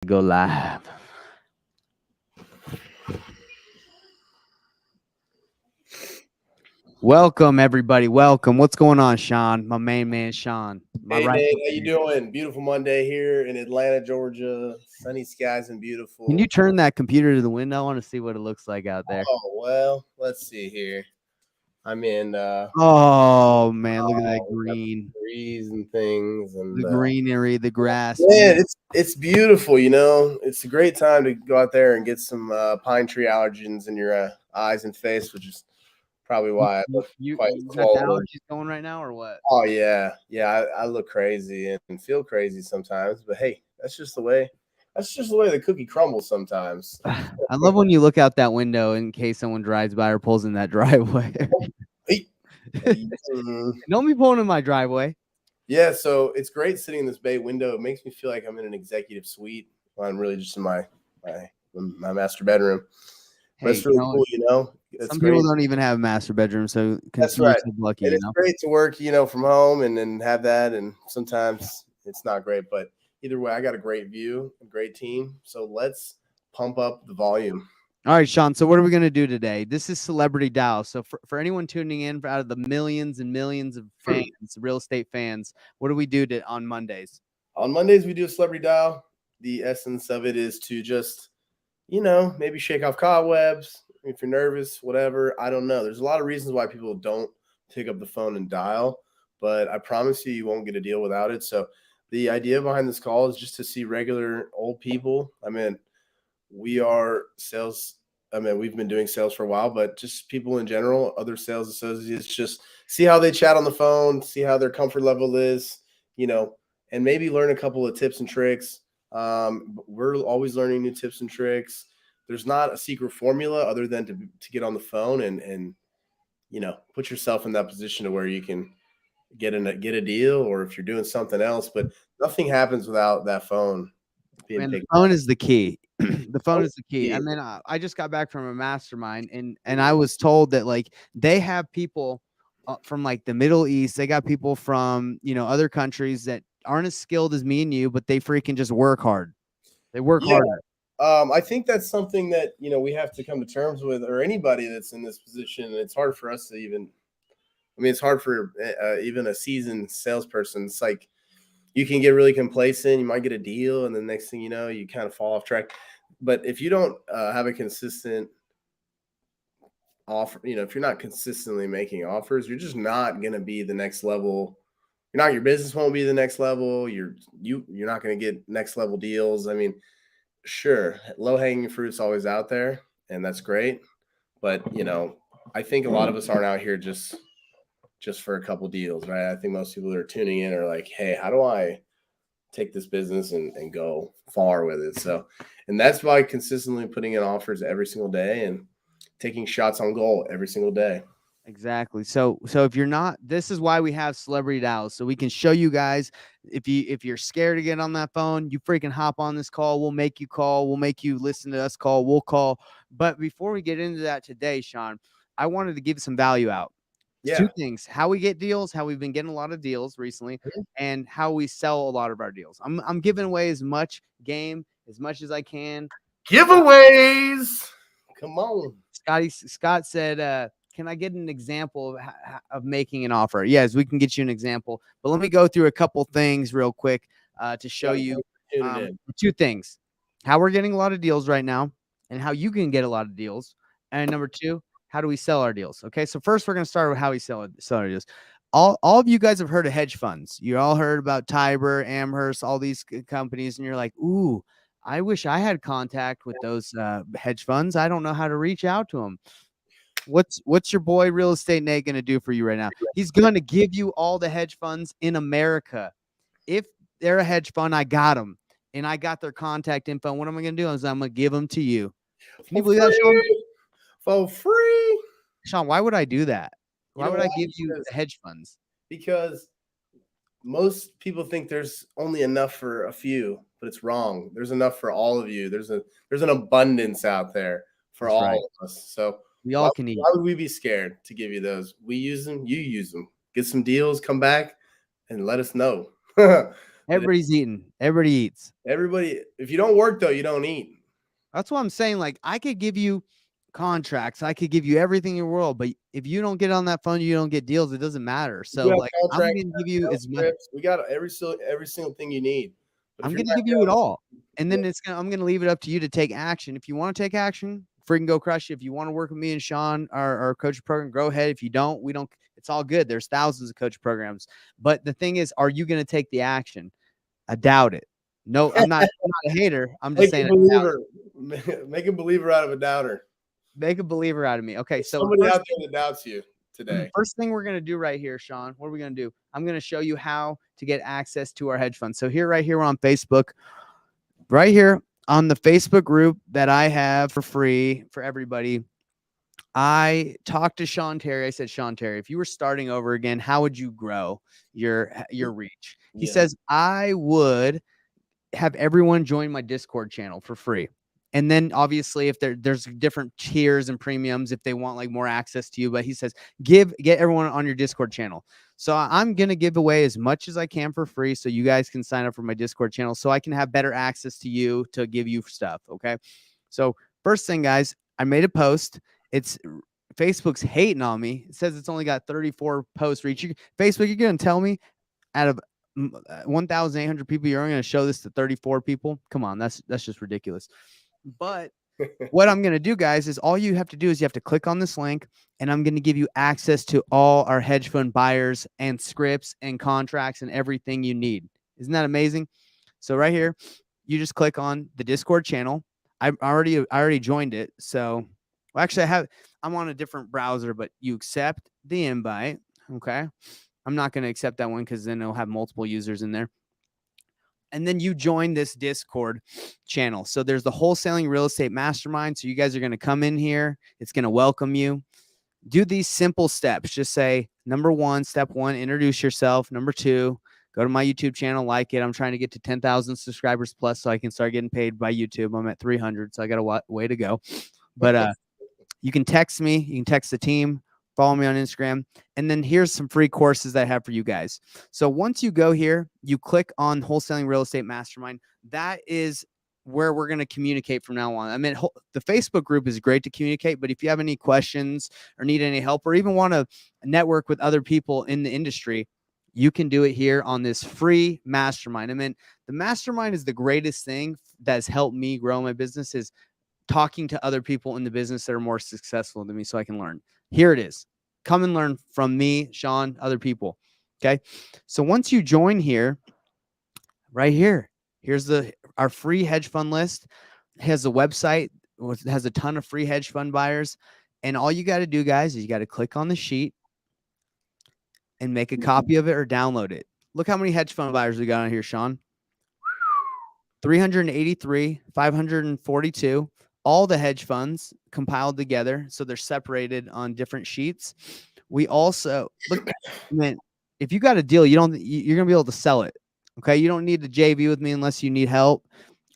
Go live. Welcome, everybody. Welcome. What's going on, Sean? My main man, Sean. Hey Nate, how you doing? Beautiful Monday here in Atlanta, Georgia. Sunny skies and beautiful. Can you turn that computer to the window? I want to see what it looks like out there. Oh well, let's see here. I'm in. Oh man, look at that green, trees and things, and the greenery, the grass. yeah, it's beautiful. It's a great time to go out there and get some pine tree allergens in your eyes and face, which is probably why I look quite you got the close. allergies going right now, or what? Oh yeah. I look crazy and feel crazy sometimes, but hey, that's just the way. That's just the way the cookie crumbles sometimes. I love when you look out that window in case someone drives by or pulls in that driveway. Hey. Don't be pulling in my driveway. Yeah, so it's great sitting in this bay window. It makes me feel like I'm in an executive suite while I'm really just in my master bedroom. But it's really cool, It's some great. people don't even have a master bedroom, so That's right. Lucky, and it's great to work, from home and have that. And sometimes it's not great, but either way, I got a great view, a great team. So let's pump up the volume. All right, Sean. So what are we going to do today? This is Celebrity Dial. So for anyone tuning in, out of the millions and millions of fans, real estate fans, what do we do on Mondays? On Mondays, we do a Celebrity Dial. The essence of it is to just, maybe shake off cobwebs. If you're nervous, whatever, I don't know. There's a lot of reasons why people don't pick up the phone and dial, but I promise you won't get a deal without it. So the idea behind this call is just to see regular old people. I mean, we've been doing sales for a while, but just people in general, other sales associates, just see how they chat on the phone, see how their comfort level is, and maybe learn a couple of tips and tricks. We're always learning new tips and tricks. There's not a secret formula other than to get on the phone and put yourself in that position to where you can get a deal, or if you're doing something else. But nothing happens without that phone being picked the phone up. is the key. The phone is the key. I mean, I just got back from a mastermind, and I was told that like they have people from like the Middle East. They got people from other countries that aren't as skilled as me and you, but they freaking just work hard. They work harder. I think that's something that we have to come to terms with, or anybody that's in this position. And it's hard for us to even. I mean, it's hard for even a seasoned salesperson. It's like you can get really complacent. You might get a deal, and the next thing you know, you kind of fall off track. But if you don't have a consistent offer, if you're not consistently making offers, you're just not going to be the next level. Your business won't be the next level. You're not going to get next level deals. I mean, sure, low hanging fruit's always out there, and that's great. But I think a lot of us aren't out here just for a couple deals, right? I think most people that are tuning in are like, hey, how do I take this business and go far with it? So, and that's by consistently putting in offers every single day and taking shots on goal every single day. Exactly. So if you're not, this is why we have Celebrity Dials, so we can show you guys. If you're scared to get on that phone, you freaking hop on this call. We'll make you call. We'll make you listen to us call. We'll call. But before we get into that today, Sean, I wanted to give some value out. Yeah. Two things: how we get deals, how we've been getting a lot of deals recently, and how we sell a lot of our deals. I'm giving away as much game as much as I can. Giveaways. Come on. Scott said, can I get an example of making an offer? Yes, we can get you an example. But let me go through a couple things real quick to show you two things: how we're getting a lot of deals right now and how you can get a lot of deals. And number two, how do we sell our deals? Okay, so first we're going to start with how we sell our deals. All of you guys have heard of hedge funds. You all heard about Tiber, Amherst, all these companies, and you're like, ooh, I wish I had contact with those hedge funds. I don't know how to reach out to them. What's your boy Real Estate Nate going to do for you right now? He's going to give you all the hedge funds in America. If they're a hedge fund, I got them, and I got their contact info. What am I going to do? I'm going to give them to you. Can you believe that, Sean? For free. Sean, why would I do that? Why would I give you the hedge funds? Because most people think there's only enough for a few, but it's wrong. There's enough for all of you. There's an abundance out there for all of us. So we all can eat. Why would we be scared to give you those? We use them. You use them. Get some deals. Come back and let us know. Everybody's eating. Everybody eats. Everybody, if you don't work though, you don't eat. That's what I'm saying. Like, I could give you contracts, I could give you everything in the world, but if you don't get on that phone, you don't get deals. It doesn't matter. So, like, I'm gonna give you as much. We got every single thing you need. I'm gonna give you it all, and then I'm gonna leave it up to you to take action. If you want to take action, freaking go crush it. If you want to work with me and Sean, our coach program, go ahead. If you don't, we don't. It's all good. There's thousands of coach programs, but the thing is, are you gonna take the action? I doubt it. No, I'm not a hater. I'm just saying. Make a believer out of a doubter. Make a believer out of me. Okay, so somebody out there that doubts you today. First thing we're gonna do right here, Sean. What are we gonna do? I'm gonna show you how to get access to our hedge fund. So right here, we're on Facebook. Right here on the Facebook group that I have for free for everybody. I talked to Sean Terry. I said, Sean Terry, if you were starting over again, how would you grow your reach? He says, I would have everyone join my Discord channel for free. And then obviously if there's different tiers and premiums if they want like more access to you, but he says get everyone on your Discord channel. So I'm going to give away as much as I can for free so you guys can sign up for my Discord channel so I can have better access to you to give you stuff, okay? So first thing, guys, I made a post. It's Facebook's hating on me. It says it's only got 34 posts reach. Facebook, you're going to tell me out of 1,800 people, you're only going to show this to 34 people? Come on, that's just ridiculous. But what I'm going to do, guys, is all you have to do is you have to click on this link, and I'm going to give you access to all our hedge fund buyers and scripts and contracts and everything you need. Isn't that amazing? So right here, you just click on the Discord channel. I already joined it. So well, actually, I'm on a different browser, but you accept the invite. Okay. I'm not going to accept that one because then it'll have multiple users in there. And then you join this Discord channel. So there's the Wholesaling Real Estate Mastermind. So you guys are going to come in here. It's going to welcome you. Do these simple steps. Just say, step one, introduce yourself. Number 2, go to my YouTube channel, like it. I'm trying to get to 10,000 subscribers plus so I can start getting paid by YouTube. I'm at 300, so I got a way to go. But you can text me. You can text the team. Follow me on Instagram. And then here's some free courses that I have for you guys. So once you go here, you click on Wholesaling Real Estate Mastermind. That is where we're going to communicate from now on. I mean, the Facebook group is great to communicate, but if you have any questions or need any help or even want to network with other people in the industry, you can do it here on this free mastermind. I mean, the mastermind is the greatest thing that's helped me grow my business is talking to other people in the business that are more successful than me so I can learn. Here it is. Come and learn from me, Sean, other people. Okay. So once you join here, right here, here's our free hedge fund list. It has a website. It has a ton of free hedge fund buyers. And all you got to do, guys, is you got to click on the sheet and make a copy of it or download it. Look how many hedge fund buyers we got on here, Sean. 383, 542. All the hedge funds compiled together. So they're separated on different sheets. We also look, man, if you got a deal, you're going to be able to sell it. Okay. You don't need to JV with me unless you need help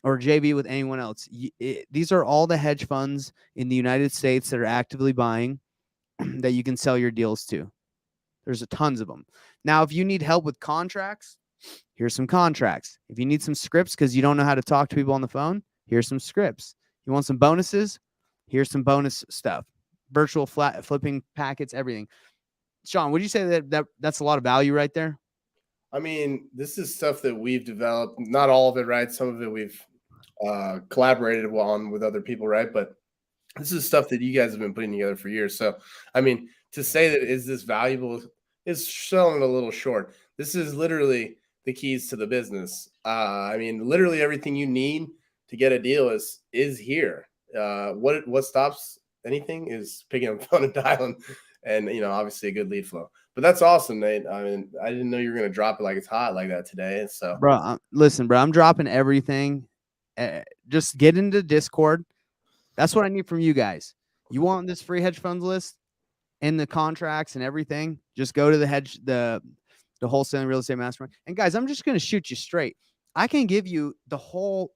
or JV with anyone else. These are all the hedge funds in the United States that are actively buying that you can sell your deals to. There's tons of them. Now, if you need help with contracts, here's some contracts. If you need some scripts because you don't know how to talk to people on the phone, here's some scripts. You want some bonuses? Here's some bonus stuff. Virtual flipping packets, everything. Sean, would you say that's a lot of value right there? I mean, this is stuff that we've developed. Not all of it, right? Some of it we've collaborated on with other people, right? But this is stuff that you guys have been putting together for years. So, I mean, to say that is this valuable is selling a little short. This is literally the keys to the business. I mean, literally everything you need to get a deal is here. What stops anything is picking up the phone and dialing, and obviously a good lead flow. But that's awesome, Nate. I mean, I didn't know you were gonna drop it like it's hot like that today. So, listen, bro, I'm dropping everything. Just get into Discord. That's what I need from you guys. You want this free hedge funds list and the contracts and everything? Just go to the Wholesaling Real Estate Mastermind. And guys, I'm just gonna shoot you straight. I can give you the whole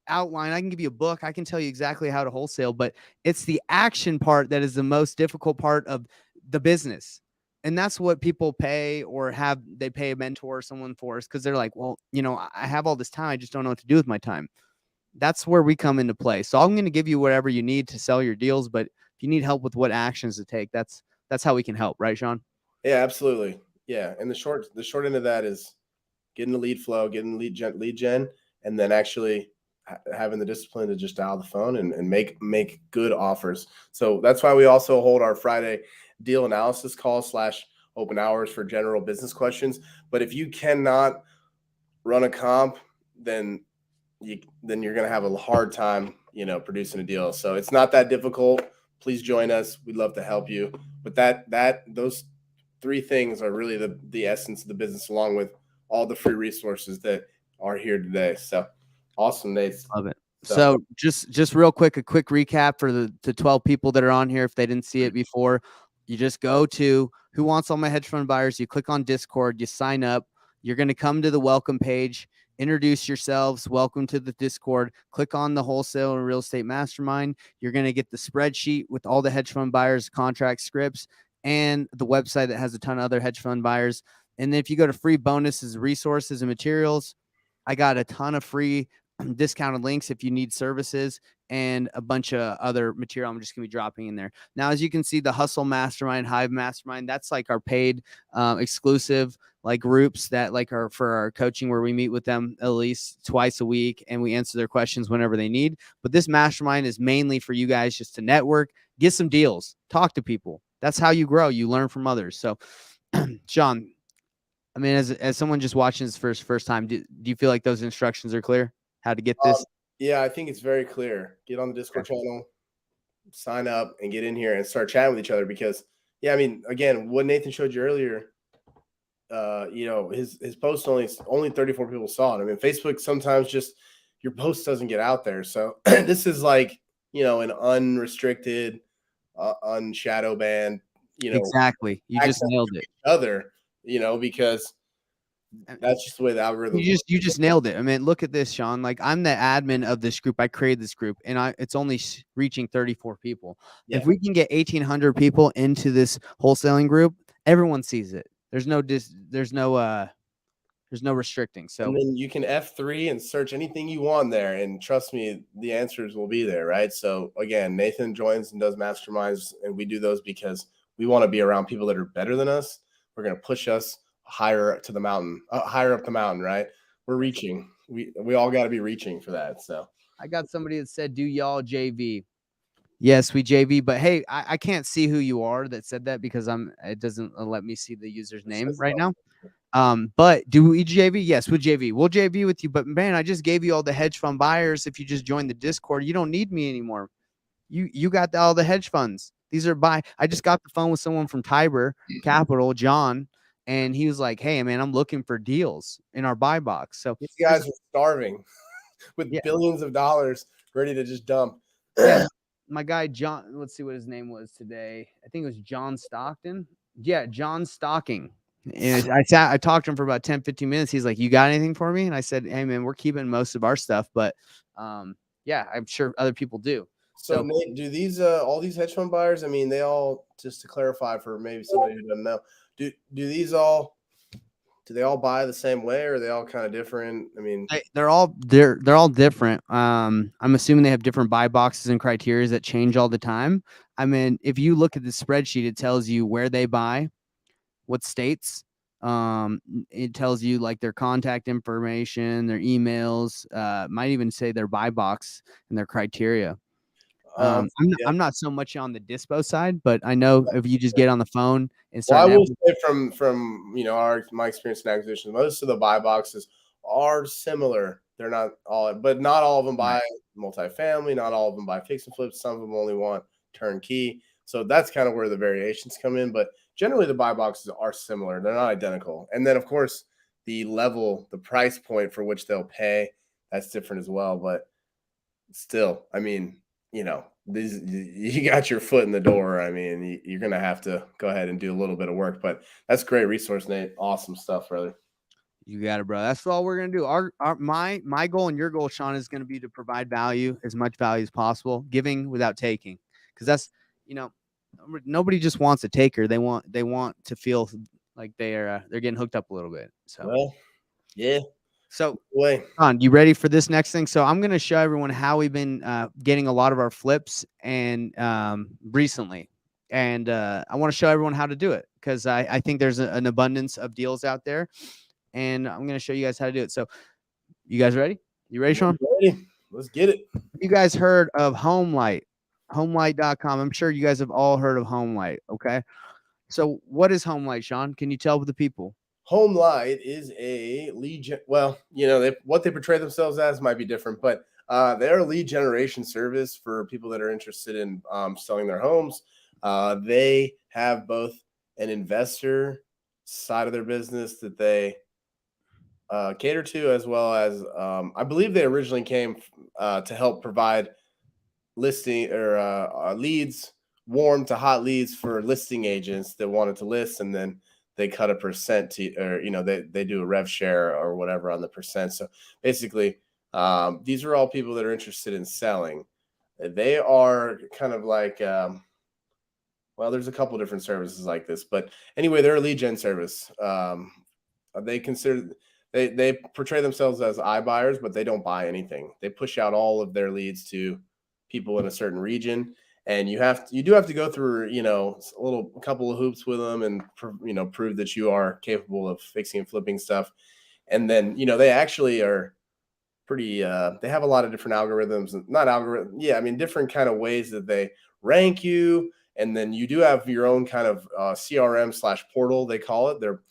outline. I can give you a book. I can tell you exactly how to wholesale, but it's the action part that is the most difficult part of the business. and that's what people pay or they pay a mentor or someone for us, because they're like, well, I have all this time, I just don't know what to do with my time. That's where we come into play. So I'm going to give you whatever you need to sell your deals, but if you need help with what actions to take, that's how we can help, right, Sean? Yeah, absolutely. Yeah, and the short end of that is getting the lead flow, getting lead gen, and then actually having the discipline to just dial the phone and make good offers. So that's why we also hold our Friday deal analysis call / open hours for general business questions. But if you cannot run a comp, then you're going to have a hard time, producing a deal. So it's not that difficult. Please join us. We'd love to help you. But those 3 things are really the essence of the business, along with all the free resources that are here today. So awesome, Nate. Love it. So just real quick, a quick recap for the 12 people that are on here. If they didn't see it before, you just go to Who Wants All My Hedge Fund Buyers. You click on Discord, you sign up. You're going to come to the welcome page, introduce yourselves. Welcome to the Discord. Click on the Wholesale and Real Estate Mastermind. You're going to get the spreadsheet with all the hedge fund buyers, contract scripts, and the website that has a ton of other hedge fund buyers. And then if you go to free bonuses, resources, and materials, I got a ton of free discounted links if you need services and a bunch of other material I'm just going to be dropping in there. Now, as you can see, the Hustle Mastermind, Hive Mastermind, that's like our paid exclusive like groups that like are for our coaching, where we meet with them at least twice a week and we answer their questions whenever they need. But this mastermind is mainly for you guys just to network, get some deals, talk to people. That's how you grow. You learn from others. So, Sean, I mean, as someone just watching this first time, do you feel like those instructions are clear? How to get this? Yeah, I think it's very clear. Get on the Discord channel, sign up, and get in here and start chatting with each other. Because, yeah, I mean, again, what Nathan showed you earlier, his post only 34 people saw it. I mean, Facebook sometimes just your post doesn't get out there. So this is like, an unrestricted, unshadow banned, exactly. You just nailed it. Other, because that's just the way the algorithm. You just nailed it. I mean, look at this, Sean. Like, I'm the admin of this group. I created this group, and it's only reaching 34 people. Yeah. If we can get 1,800 people into this wholesaling group, everyone sees it. There's no restricting. So and then you can F3 and search anything you want there, and trust me, the answers will be there, right? So again, Nathan joins and does masterminds, and we do those because we want to be around people that are better than us. We're going to push us higher up the mountain, right? We're reaching. We all got to be reaching for that. So I got somebody that said, "Do y'all JV?" Yes, we JV, but hey, I can't see who you are that said that because it doesn't let me see the user's name right now. But do we JV? Yes, we'll JV. We'll JV with you. But man, I just gave you all the hedge fund buyers. If you just join the Discord, you don't need me anymore. You got all the hedge funds. These are I just got the phone with someone from Tiber Capital, John, and he was like, "Hey, man, I'm looking for deals in our buy box." So these guys are starving with billions of dollars ready to just dump. Yeah. My guy John, let's see what his name was today. I think it was John Stockton. Yeah, John Stocking. And I talked to him for about 10-15 minutes. He's like, "You got anything for me?" And I said, "Hey man, we're keeping most of our stuff, but yeah, I'm sure other people do." So Nate, do these all these hedge fund buyers, I mean, they all, just to clarify for maybe somebody who doesn't know, do they all buy the same way, or are they all kind of different? I mean, they're all different. I'm assuming they have different buy boxes and criteria that change all the time. I mean, if you look at the spreadsheet, it tells you where they buy, what states. It tells you like their contact information, their emails, might even say their buy box and their criteria. I'm not so much on the dispo side, but I know if you just get on the phone and start. Well, I will say from my experience in acquisitions, most of the buy boxes are similar. They're not all, but not all of them buy multifamily. Not all of them buy fix and flips. Some of them only want turnkey. So that's kind of where the variations come in. But generally, the buy boxes are similar. They're not identical. And then, of course, the price point for which they'll pay, that's different as well. But still, I mean, you got your foot in the door. I mean, you're going to have to go ahead and do a little bit of work, but that's a great resource, Nate. Awesome stuff, brother. You got it, bro. That's all we're going to do. My goal and your goal, Sean, is going to be to provide value, as much value as possible, giving without taking. Cause that's, nobody just wants a taker. They want to feel like they're getting hooked up a little bit. So, well, yeah. so Way. you ready for this next thing? So I'm going to show everyone how we've been getting a lot of our flips and recently. And I want to show everyone how to do it because I think there's an abundance of deals out there. And I'm going to show you guys how to do it. So you guys ready? You ready, Sean? Ready. Let's get it. You guys heard of HomeLight, homelight.com. I'm sure you guys have all heard of HomeLight. Okay. So what is HomeLight, Sean? Can you tell the people? HomeLight is a lead. Well, what they portray themselves as might be different, but they're a lead generation service for people that are interested in selling their homes. They have both an investor side of their business that they cater to, as well as I believe they originally came to help provide listing or leads, warm to hot leads for listing agents that wanted to list, and then they cut a percent to, or they do a rev share or whatever on the percent. So basically, these are all people that are interested in selling. They are kind of like, well, there's a couple different services like this, but anyway, they're a lead gen service. They consider they portray themselves as iBuyers, but they don't buy anything. They push out all of their leads to people in a certain region, and you do have to go through a couple of hoops with them, and prove that you are capable of fixing and flipping stuff. And then they actually are pretty they have a lot of different algorithms, different kind of ways that they rank you. And then you do have your own kind of CRM/portal, they call it there.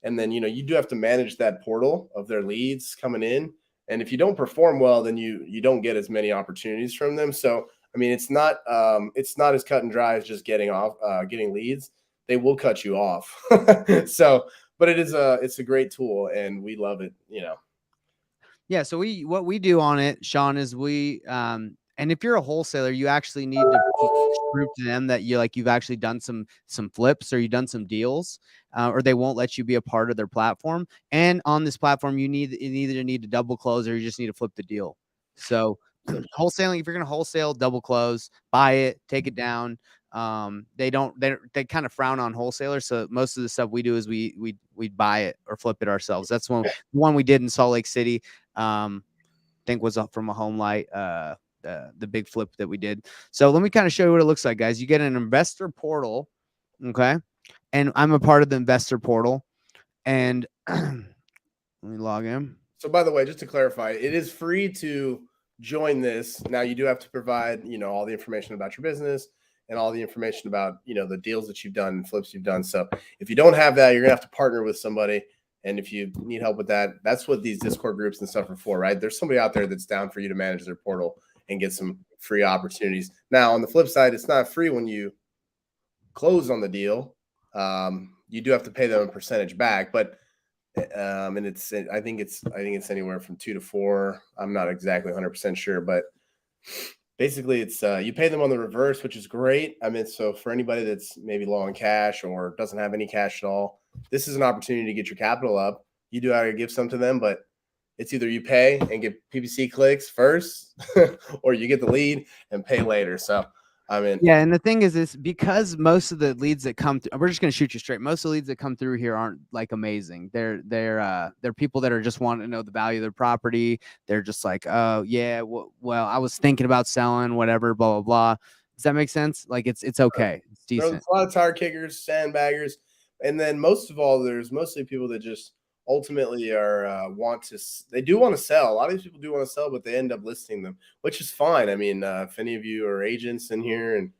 And then you do have to manage that portal of their leads coming in, and if you don't perform well, then you don't get as many opportunities from them. So it's not as cut and dry as just getting leads. They will cut you off. So, but it's a great tool, and we love it. Yeah. So what we do on it, Sean, is and if you're a wholesaler, you actually need to prove to them that you've actually done some flips or you've done some deals, or they won't let you be a part of their platform. And on this platform, you either need to double close or you just need to flip the deal. So wholesaling, if you're going to wholesale, double close, buy it, take it down. They kind of frown on wholesalers. So most of the stuff we do is we buy it or flip it ourselves. That's one we did in Salt Lake City. I think was up from a HomeLight, the big flip that we did. So let me kind of show you what it looks like, guys. You get an investor portal. Okay. And I'm a part of the investor portal, and let me log in. So by the way, just to clarify, it is free to join this. Now you do have to provide, all the information about your business and all the information about, the deals that you've done and flips you've done. So if you don't have that, you're gonna have to partner with somebody. And if you need help with that, that's what these Discord groups and stuff are for, right? There's somebody out there that's down for you to manage their portal and get some free opportunities. Now, on the flip side, it's not free when you close on the deal. You do have to pay them a percentage back, but and I think it's anywhere from 2 to 4. I'm not exactly 100% sure, but basically it's you pay them on the reverse, which is great. So for anybody that's maybe low on cash or doesn't have any cash at all, this is an opportunity to get your capital up. You do have to give some to them, but it's either you pay and get PPC clicks first, or you get the lead and pay later. So yeah, and the thing is because most of the leads that come through, we're just gonna shoot you straight. Most of the leads that come through here aren't like amazing. They're people that are just wanting to know the value of their property. They're just like, oh yeah, well, I was thinking about selling, whatever, blah blah blah. Does that make sense? Like it's okay, it's decent. There's a lot of tire kickers, sandbaggers, and then most of all, there's mostly people that just ultimately are they do want to sell. A lot of these people do want to sell, but they end up listing them, which is fine. If any of you are agents in here and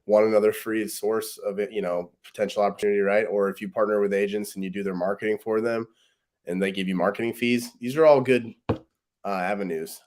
want another free source of it, potential opportunity, right? Or if you partner with agents and you do their marketing for them and they give you marketing fees, these are all good avenues.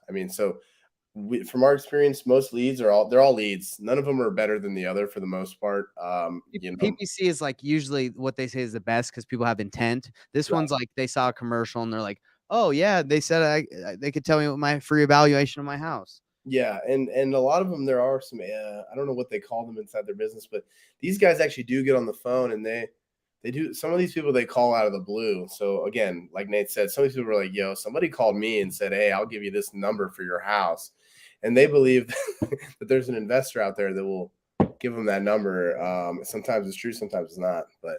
From our experience, most leads they're all leads. None of them are better than the other for the most part. PPC is like usually what they say is the best because people have intent. This one's like they saw a commercial and they're like, oh yeah, they said they could tell me what my free evaluation of my house. Yeah, and a lot of them, there are some I don't know what they call them inside their business, but these guys actually do get on the phone, and they do. Some of these people they call out of the blue. So again, like Nate said, some of these people are like, yo, somebody called me and said, hey, I'll give you this number for your house. And they believe that there's an investor out there that will give them that number. Sometimes it's true, sometimes it's not. But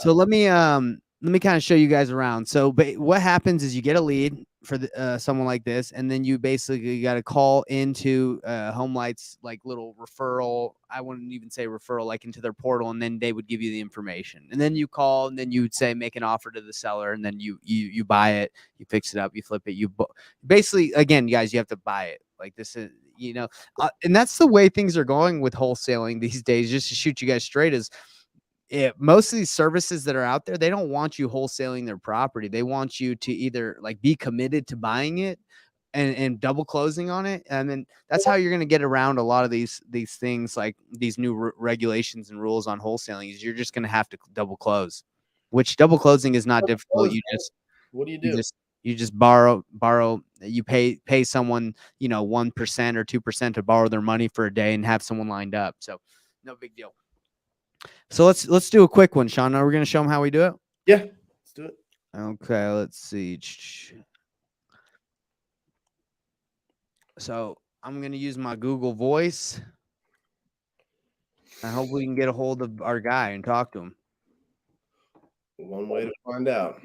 so let me kind of show you guys around. So, but what happens is you get a lead for someone like this, and then you basically got to call into HomeLight's like little referral. I wouldn't even say referral, like into their portal, and then they would give you the information. And then you call, and then you would say make an offer to the seller, and then you buy it, you fix it up, you flip it, basically again, guys, you have to buy it. Like this is, and that's the way things are going with wholesaling these days. Just to shoot you guys straight is. Most of these services that are out there, they don't want you wholesaling their property. They want you to either like be committed to buying it and double closing on it. And then that's how you're going to get around a lot of these things, like these new regulations and rules on wholesaling. Is you're just going to have to double close, which double closing is not difficult. What do you do? You just borrow, you pay someone, 1% or 2% to borrow their money for a day and have someone lined up. So no big deal. So let's do a quick one, Sean. Are we going to show them how we do it? Yeah, let's do it. Okay, let's see. So I'm going to use my Google Voice. I hope we can get a hold of our guy and talk to him. One way to find out.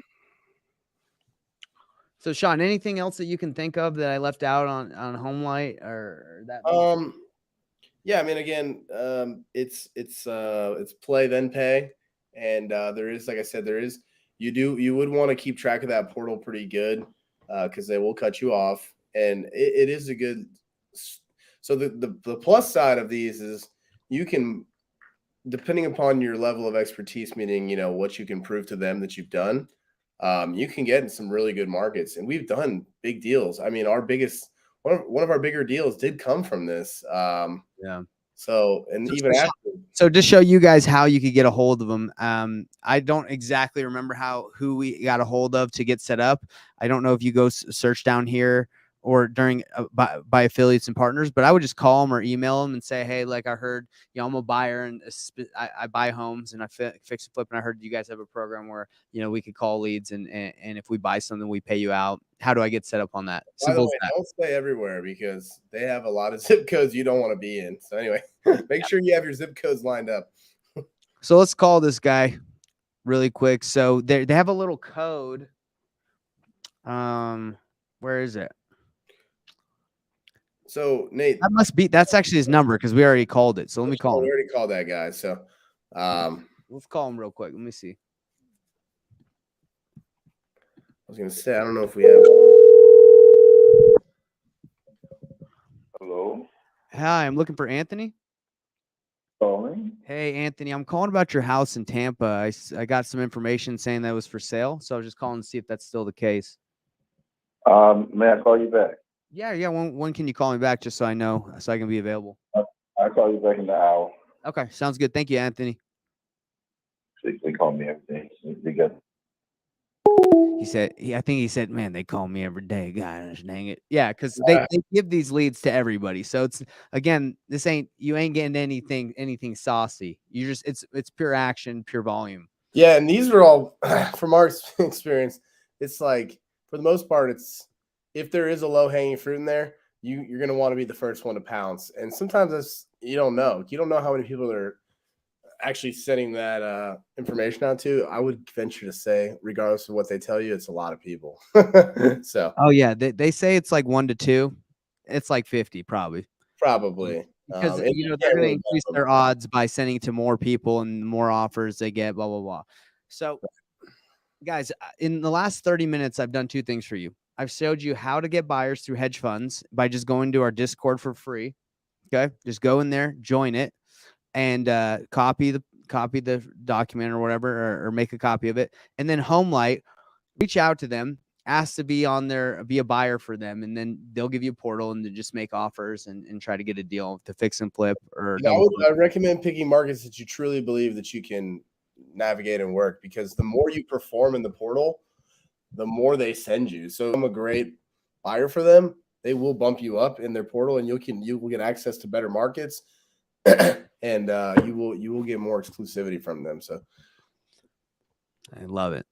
So Sean, anything else that you can think of that I left out on HomeLight or that? Yeah, I mean, again, it's play then pay, and there is, like I said, you would want to keep track of that portal pretty good because they will cut you off, and it is a good. So the plus side of these is you can, depending upon your level of expertise, meaning what you can prove to them that you've done, you can get in some really good markets, and we've done big deals. I mean, one of our bigger deals did come from this. Yeah. So, and so even after. So to show you guys how you could get a hold of them, I don't exactly remember who we got a hold of to get set up. I don't know if you go search down here or during by affiliates and partners, but I would just call them or email them and say, hey, like I heard, I'm a buyer and I buy homes and I fix and flip. And I heard you guys have a program where, we could call leads and if we buy something, we pay you out. How do I get set up on that? By the way, don't stay everywhere because they have a lot of zip codes you don't want to be in. So anyway, make sure you have your zip codes lined up. So let's call this guy really quick. So they have a little code. Where is it? So Nate, that's actually his number because we already called it. So let me call him. We already called that guy. So let's call him real quick. Let me see. I was gonna say, I don't know if we have. Hello. Hi, I'm looking for Anthony. Calling. Hey, Anthony, I'm calling about your house in Tampa. I got some information saying that was for sale, so I was just calling to see if that's still the case. May I call you back? Yeah. When can you call me back just so I know, so I can be available? I'll call you back in the hour. Okay, sounds good. Thank you, Anthony. They call me every day. They got. I think he said, man, they call me every day. Gosh, dang it. Yeah, because they give these leads to everybody. So it's, again, you ain't getting anything saucy. It's pure action, pure volume. Yeah, and these are all, from our experience, it's like, for the most part, it's, if there is a low-hanging fruit in there, you're going to want to be the first one to pounce. And sometimes you don't know. You don't know how many people are actually sending that information out to. I would venture to say, regardless of what they tell you, it's a lot of people. So. Oh yeah, they say it's like 1 to 2. It's like 50 probably. Probably. Because they're going to increase their odds by sending to more people, and the more offers they get, blah blah blah. So, guys, in the last 30 minutes, I've done 2 things for you. I've showed you how to get buyers through hedge funds by just going to our Discord for free. Okay, just go in there, join it, and copy the document or whatever, or make a copy of it. And then HomeLight, reach out to them, ask to be a buyer for them, and then they'll give you a portal and then just make offers and try to get a deal to fix and flip. Or I recommend picking markets that you truly believe that you can navigate and work, because the more you perform in the portal, the more they send you. So I'm a great buyer for them. They will bump you up in their portal, and you will get access to better markets, and you will get more exclusivity from them. So I love it.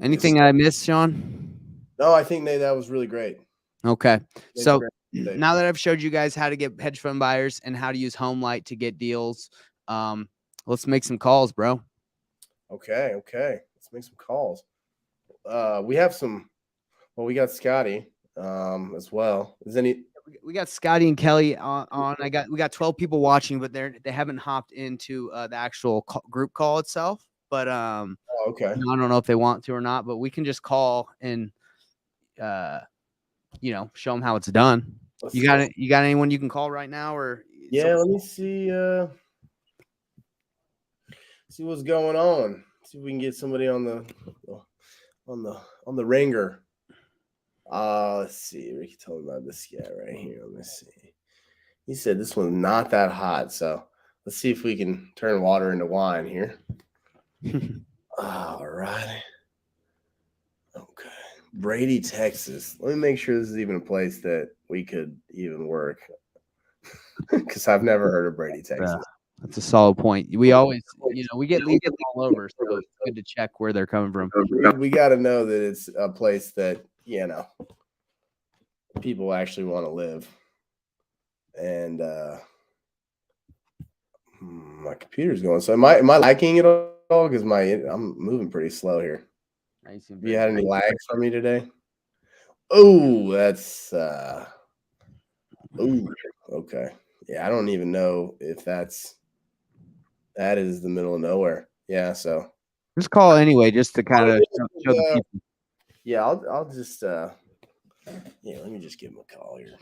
Anything I missed, Sean? No, I think that was really great. Okay. So now that I've showed you guys how to get hedge fund buyers and how to use HomeLight to get deals, let's make some calls, bro. Okay. Let's make some calls. We have some. Well, we got Scotty as well. We got Scotty and Kelly on. We got 12 people watching, but they haven't hopped into the actual group call itself. But okay. I don't know if they want to or not. But we can just call and show them how it's done. You got anyone you can call right now, or let me see. See what's going on. See if we can get somebody on the ringer. Let's see. Ricky told me about this guy right here. Let me see. He said this one's not that hot, so let's see if we can turn water into wine here. All right. Okay. Brady, Texas. Let me make sure this is even a place that we could even work, because I've never heard of Brady, Texas. That's a solid point. We always, we get leads all over, so it's good to check where they're coming from. We got to know that it's a place that, people actually want to live. And my computer's going. So am I liking it all? Because I'm moving pretty slow here. Have you had any lag from me today? Oh, that's okay. Yeah, I don't even know if that is the middle of nowhere. Yeah, so just call anyway, just to kind of show the people. Yeah, I'll just let me just give him a call here.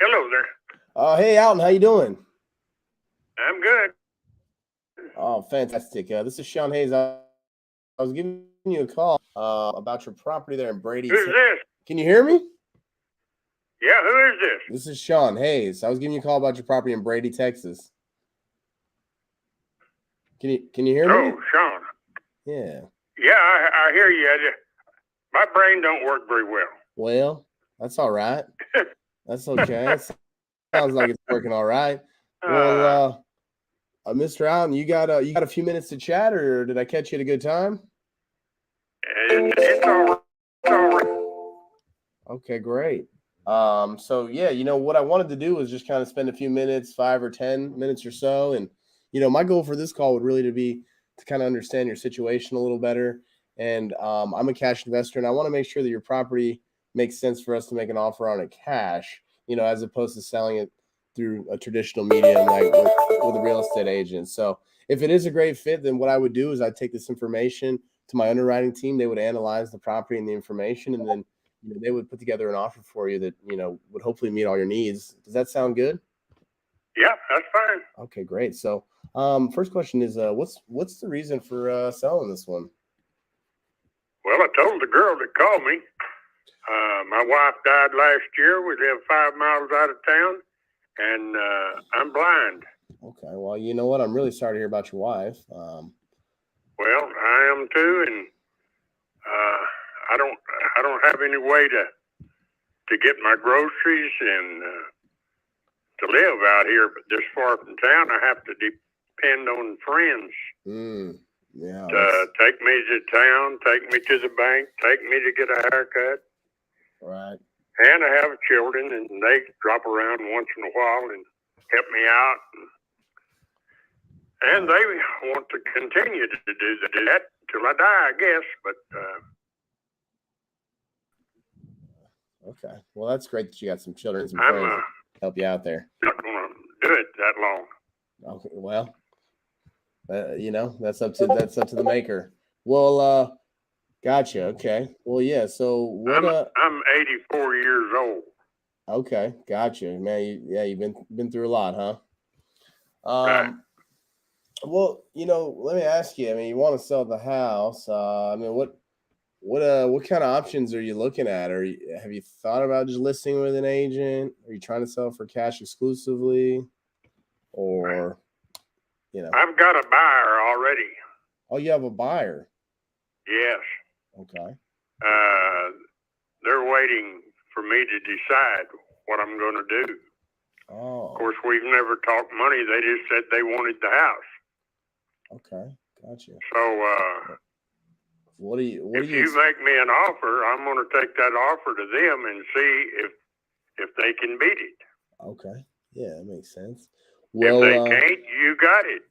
Hello there. Hey, Alton, how you doing? I'm good. Oh, fantastic. This is Sean Hayes. I was giving you a call about your property there in Brady. Who's this? Can you hear me? Yeah, who is this? This is Sean Hayes. I was giving you a call about your property in Brady, Texas. Can you hear me? Oh, Sean. Yeah. Yeah, I hear you. My brain don't work very well. Well, that's all right. That's okay. Sounds like it's working all right. Well, Mr. Allen, you got a few minutes to chat, or did I catch you at a good time? It's all right. Okay, great. So yeah, what I wanted to do was just kind of spend a few minutes, 5 or 10 minutes or so, and my goal for this call would really be to kind of understand your situation a little better. And I'm a cash investor, and I want to make sure that your property makes sense for us to make an offer on it cash, as opposed to selling it through a traditional medium like with a real estate agent. So if it is a great fit, then what I would do is I'd take this information to my underwriting team. They would analyze the property and the information, and then they would put together an offer for you that would hopefully meet all your needs. Does that sound good? Yeah, that's fine. Okay, great. So first question is what's the reason for selling this one? Well, I told the girl that called me. My wife died last year. We live 5 miles out of town, and I'm blind. Okay, well, you know what? I'm really sorry to hear about your wife. Well, I am too, and I don't have any way to get my groceries and to live out here. But this far from town, I have to depend on friends. Yeah. Take me to town, take me to the bank, take me to get a haircut. Right. And I have children, and they drop around once in a while and help me out. And they want to continue to do that till I die, I guess. But okay. Well, that's great that you got some children and some friends to help you out there. Not going to do it that long. Okay. Well, that's up to the maker. Well, gotcha. Okay. Well, yeah. So what? I'm 84 years old. Okay, gotcha, man. You've been through a lot, huh? Right. Well, let me ask you. I mean, you want to sell the house? I mean, what kind of options are you looking at? Have you thought about just listing with an agent? Are you trying to sell for cash exclusively, or I've got a buyer already. Oh, you have a buyer. Yes. Okay. They're waiting for me to decide what I'm going to do. Oh. Of course, we've never talked money. They just said they wanted the house. Okay, gotcha. So, if you make me an offer, I'm going to take that offer to them and see if they can beat it. Okay. Yeah, that makes sense. Well, if they can't, you got it.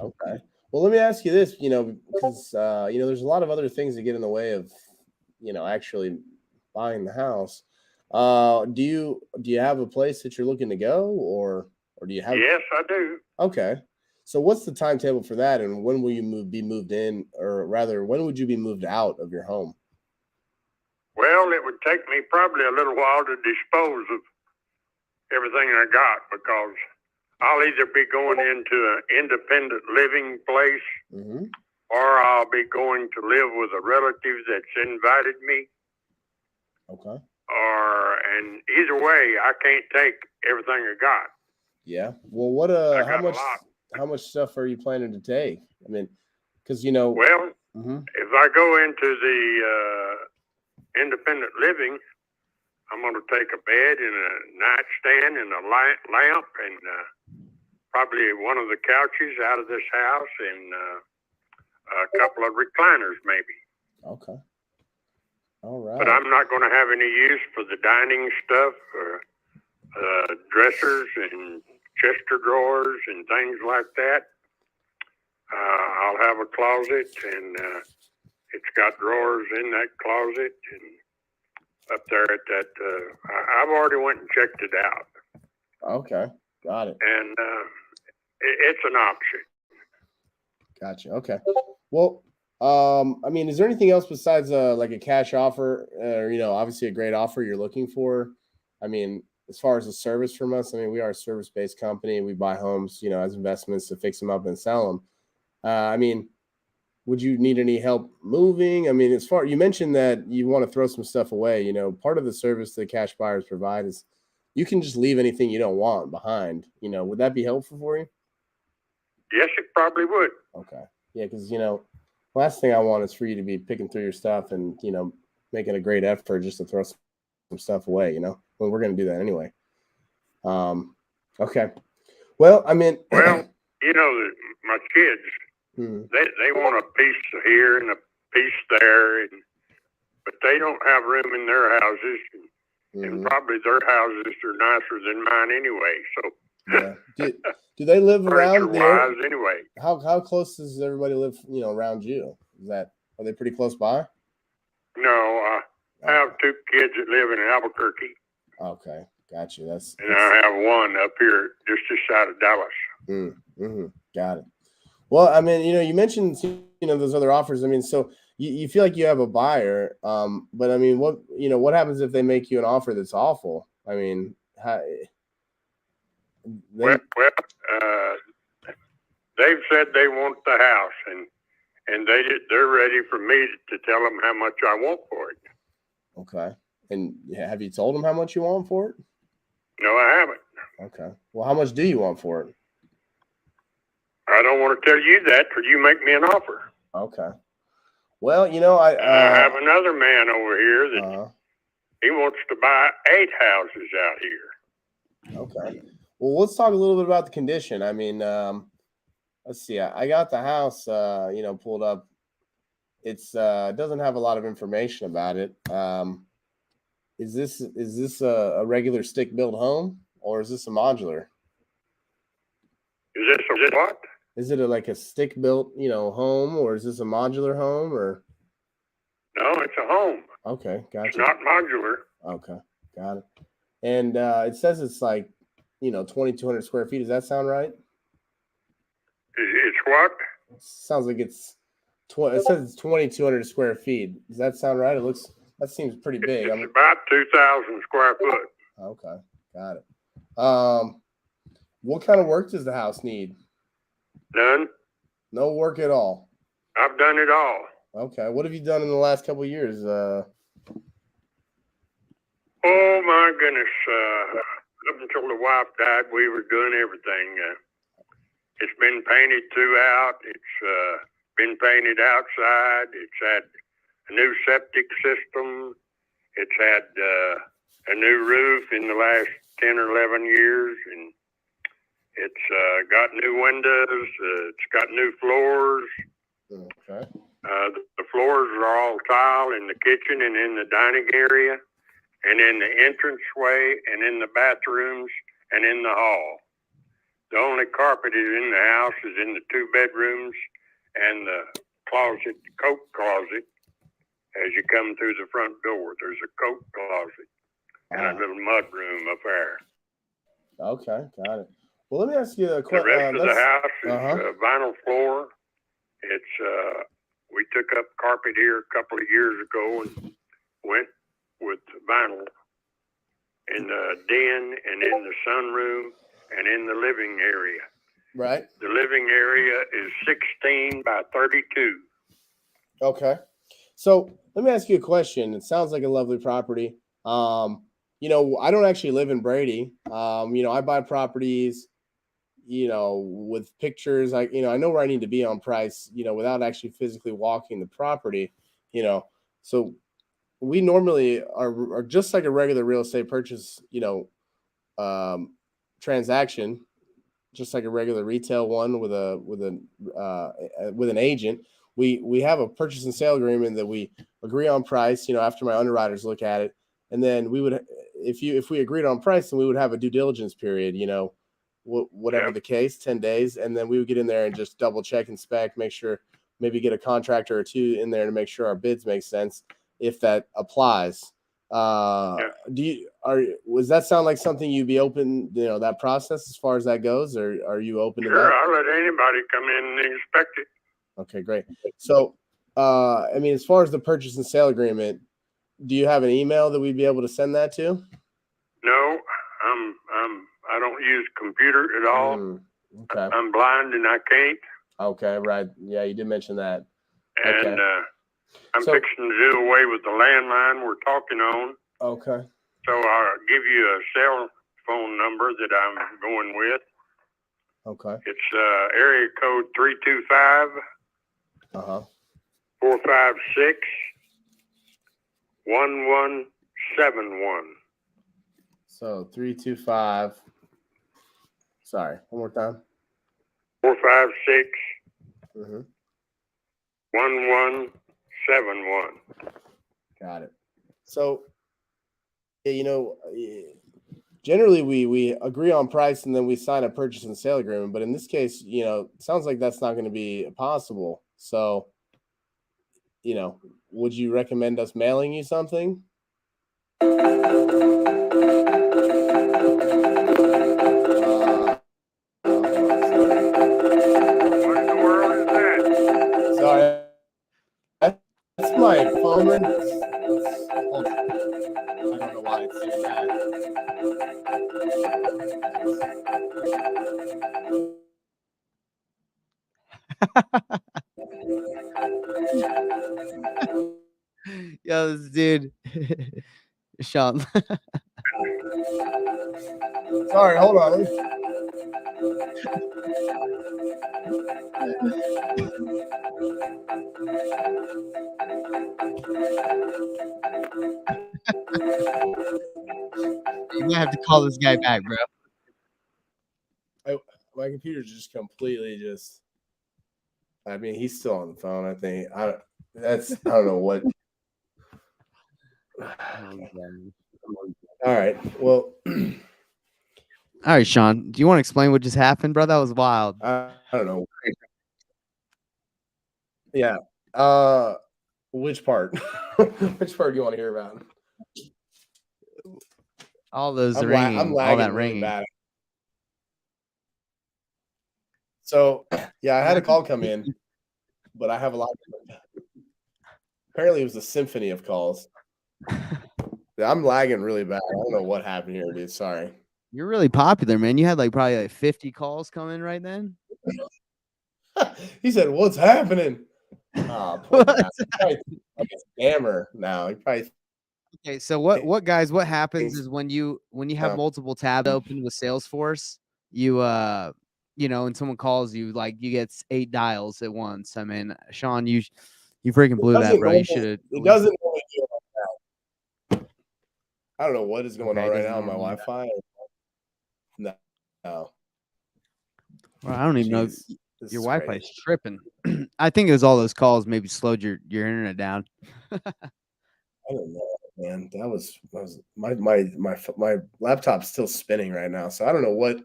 Okay. Well, let me ask you this, because, there's a lot of other things that get in the way of, actually buying the house. Do you have a place that you're looking to go or do you have? Yes, I do. Okay. So what's the timetable for that? And when will you be moved in, or rather, when would you be moved out of your home? Well, it would take me probably a little while to dispose of everything I got, because I'll either be going into an independent living place, or I'll be going to live with a relative that's invited me. Okay. And either way, I can't take everything I got. Yeah. Well, how much stuff are you planning to take? I mean, because Well, if I go into the independent living, I'm going to take a bed and a nightstand and a lamp and probably one of the couches out of this house and a couple of recliners maybe. Okay. All right. But I'm not going to have any use for the dining stuff, dressers and chester drawers and things like that. I'll have a closet, and it's got drawers in that closet, and up there at that, I've already went and checked it out. Okay, got it. And it's an option. Gotcha. Okay. Well, I mean, is there anything else besides like a cash offer, or obviously a great offer you're looking for? I mean, as far as a service from us, I mean, we are a service-based company. We buy homes, as investments to fix them up and sell them. I mean, would you need any help moving? I mean, you mentioned that you want to throw some stuff away. Part of the service that cash buyers provide is you can just leave anything you don't want behind. Would that be helpful for you? Yes, it probably would. Okay. Yeah, because, last thing I want is for you to be picking through your stuff and, making a great effort just to throw some stuff away, when we're going to do that anyway. Okay. Well, I mean. Well, my kids, they want a piece here and a piece there, but they don't have room in their houses. And probably their houses are nicer than mine anyway. So. Yeah. Do they live around the area? Anyway. How close does everybody live, around you? Are they pretty close by? No, I have two kids that live in Albuquerque. Okay, got you. And I have one up here just outside of Dallas. Got it. Well, I mean, you mentioned those other offers. I mean, so you feel like you have a buyer, but I mean, what happens if they make you an offer that's awful? I mean, they've said they want the house, and they're ready for me to tell them how much I want for it. Okay. And have you told them how much you want for it? No, I haven't. Okay. Well, how much do you want for it? I don't want to tell you that till you make me an offer. Okay. Well, I have another man over here that he wants to buy 8 houses out here. Okay. Well, let's talk a little bit about the condition. I mean, let's see. I got the house, pulled up. It's doesn't have a lot of information about it. Is this a regular stick built home, or is this a modular? Is this what? Is it like a stick built, home, or is this a modular home, or? No, it's a home. Okay, gotcha. It's not modular. Okay, got it. And it says it's like, 2,200 square feet. Does that sound right? It's what? It sounds like it says it's 2,200 square feet. Does that sound right? That seems pretty big. It's about 2,000 square foot. Okay, got it. What kind of work does the house need? None. No work at all. I've done it all. Okay. What have you done in the last couple of years? Oh my goodness! Up until the wife died, we were doing everything. It's been painted throughout. It's been painted outside. It's had a new septic system. It's had a new roof in the last 10 or 11 years, and it's got new windows. It's got new floors. Okay. The floors are all tile in the kitchen and in the dining area, and in the entranceway, and in the bathrooms, and in the hall. The only carpet is in the house is in the 2 bedrooms and the closet, the coat closet. As you come through the front door, there's a coat closet and a little mud room up there. Okay, got it. Well, let me ask you a The question. rest of the house is vinyl floor. It's we took up carpet here a couple of years ago and went with vinyl in the den and in the sunroom and in the living area. Right. The living area is 16 by 32. Okay. So let me ask you a question. It sounds like a lovely property. You know, I don't actually live in Brady. You know, I buy properties, you know, with pictures. I know where I need to be on price, you know, without actually physically walking the property, you know. So we normally are just like a regular real estate purchase, you know, transaction, just like a regular retail one with an agent. We have a purchase and sale agreement that we agree on price, you know, after my underwriters look at it, and then we would, if we agreed on price, then we would have a due diligence period, you know, whatever the case, 10 days, and then we would get in there and just double check, inspect, make sure, maybe get a contractor or two in there to make sure our bids make sense if that applies. Does that sound like something you'd be open, you know, that process as far as that goes, or are you open to that? Sure, I'll let anybody come in and inspect it. Okay, great. So, I mean, as far as the purchase and sale agreement, do you have an email that we'd be able to send that to? No, I don't use computer at all. Okay. I'm blind and I can't. Okay, right. Yeah, you did mention that. And Okay. I'm fixing to do away with the landline we're talking on. Okay. So I'll give you a cell phone number that I'm going with. Okay. It's area code 325 456 1171. So 325. Sorry, one more time. 456 Mm-hmm. 1171. Got it. So, you know, generally we agree on price and then we sign a purchase and sale agreement. But in this case, you know, it sounds like that's not going to be possible. So, you know, would you recommend us mailing you something? Sorry, that's my phone. I don't know why it's saying that. Yo, this dude, Sean. Sorry, hold on. You might have to call this guy back, bro. My computer's just completely just. I mean, he's still on the phone. I think I don't know what. All right. Well. All right, Sean. Do you want to explain what just happened, bro? That was wild. I don't know. Yeah. Which part? Which part do you want to hear about? All those I'm ringing, all that really ringing. bad. So yeah, I had a call come in, but I have a lot. Apparently, it was a symphony of calls. Yeah, I'm lagging really bad. I don't know what happened here, dude. Sorry. You're really popular, man. You had probably 50 calls come in right then. He said, "What's happening?" Oh, poor guy. Probably like a scammer now. He probably. Okay, so what happens is when you have multiple tabs open with Salesforce, you and someone calls you, like you get 8 dials at once. I mean, Sean, you freaking blew that, bro. You should have. It doesn't normally do it like that. I don't know what is going on right now on my Wi-Fi. No. Well, I don't even know. Jeez, Your Wi-Fi is tripping. I think it was all those calls maybe slowed your internet down. I don't know, man. That was my laptop's still spinning right now, so I don't know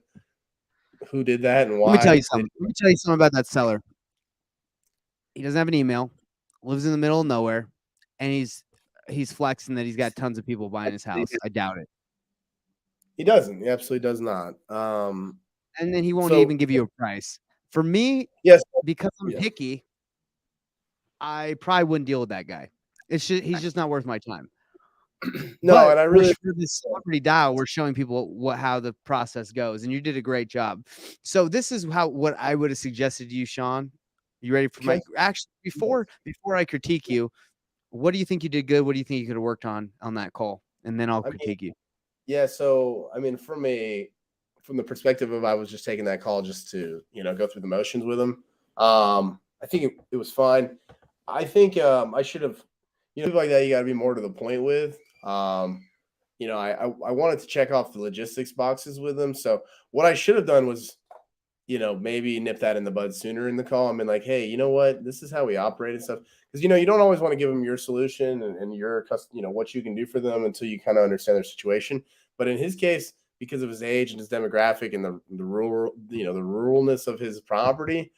who did that and why. Let me tell you something. Let me tell you something about that seller. He doesn't have an email, lives in the middle of nowhere, and he's flexing that he's got tons of people buying his house. I doubt it. He doesn't. He absolutely does not. And then he won't even give you a price. For me, yes, because I'm picky, I probably wouldn't deal with that guy. He's just not worth my time. No, but and I really for this celebrity dial, we're showing people how the process goes, and you did a great job. So this is what I would have suggested to you, Sean. You ready for before I critique you? What do you think you did good? What do you think you could have worked on that call? And then I'll critique you. Yeah, so I mean, from the perspective of I was just taking that call just to go through the motions with him. I think it was fine. I think I should have, people like that you got to be more to the point with. I wanted to check off the logistics boxes with them. So what I should have done was, maybe nip that in the bud sooner in the call. I mean, like, hey, you know what? This is how we operate and stuff. Because you don't always want to give them your solution and your what you can do for them until you kind of understand their situation. But in his case, because of his age and his demographic and the rural, the ruralness of his property,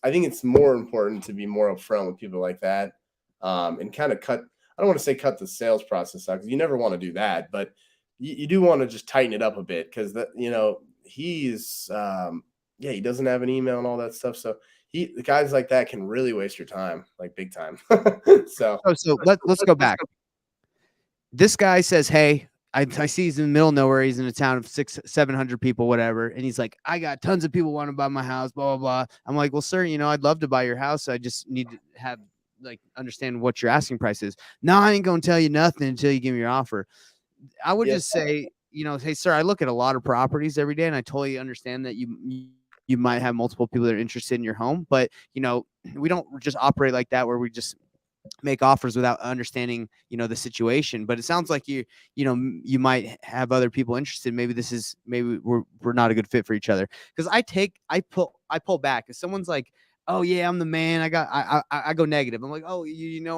I think it's more important to be more upfront with people like that, and kind of cut. I don't want to say cut the sales process out because you never want to do that, but you do want to just tighten it up a bit because he's he doesn't have an email and all that stuff. So the guys like that can really waste your time, like big time. So let's go back. This guy says, hey, I see he's in the middle of nowhere. He's in a town of 600-700 people, whatever. And he's like, I got tons of people want to buy my house, blah, blah, blah. I'm like, well, sir, I'd love to buy your house. I just need to understand what your asking price is. No, I ain't going to tell you nothing until you give me your offer. I would just say, hey, sir, I look at a lot of properties every day, and I totally understand that you might have multiple people that are interested in your home, but we don't just operate like that where we just make offers without understanding the situation. But it sounds like you might have other people interested. Maybe we're not a good fit for each other, because I pull back if someone's like, oh yeah, I'm the man, I go negative. I'm like, oh,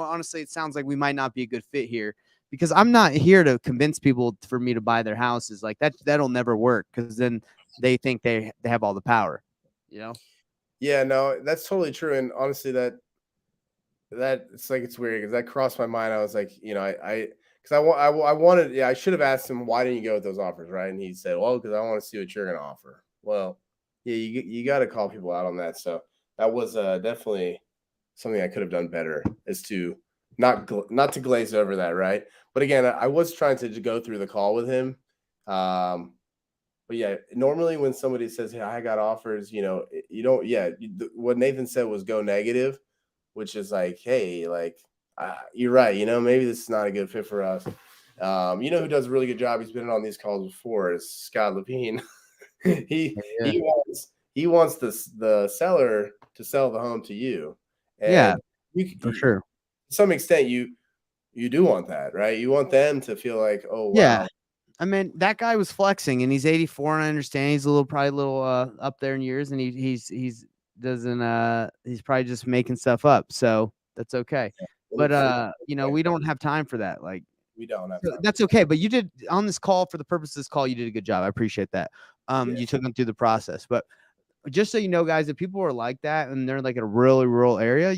honestly, it sounds like we might not be a good fit here, because I'm not here to convince people for me to buy their houses. Like that'll never work, because then they think they have all the power, Yeah, no, that's totally true. And honestly, that it's like, it's weird because that crossed my mind. I was like, I wanted, I should have asked him, why didn't you go with those offers, right? And he said, well, because I want to see what you're going to offer. Well, yeah, you got to call people out on that. So that was definitely something I could have done better, is to not to glaze over that, right? But again, I was trying to go through the call with him. But yeah, normally when somebody says, hey, I got offers, you don't, what Nathan said was go negative, which is like, hey, like, you're right. Maybe this is not a good fit for us. Who does a really good job? He's been on these calls before, is Scott Levine. he wants the seller to sell the home to you. And for sure. To some extent, you do want that, right? You want them to feel like, oh, wow. Yeah. I mean, that guy was flexing, and he's 84, and I understand he's probably a little up there in years, and he's probably just making stuff up, so that's okay. But we don't have time for that. Like, we don't have time. That's okay. But you did, on this call, for the purpose of this call, you did a good job. I appreciate that. You took them through the process. But just so you know, guys, if people are like that and they're like in a really rural area,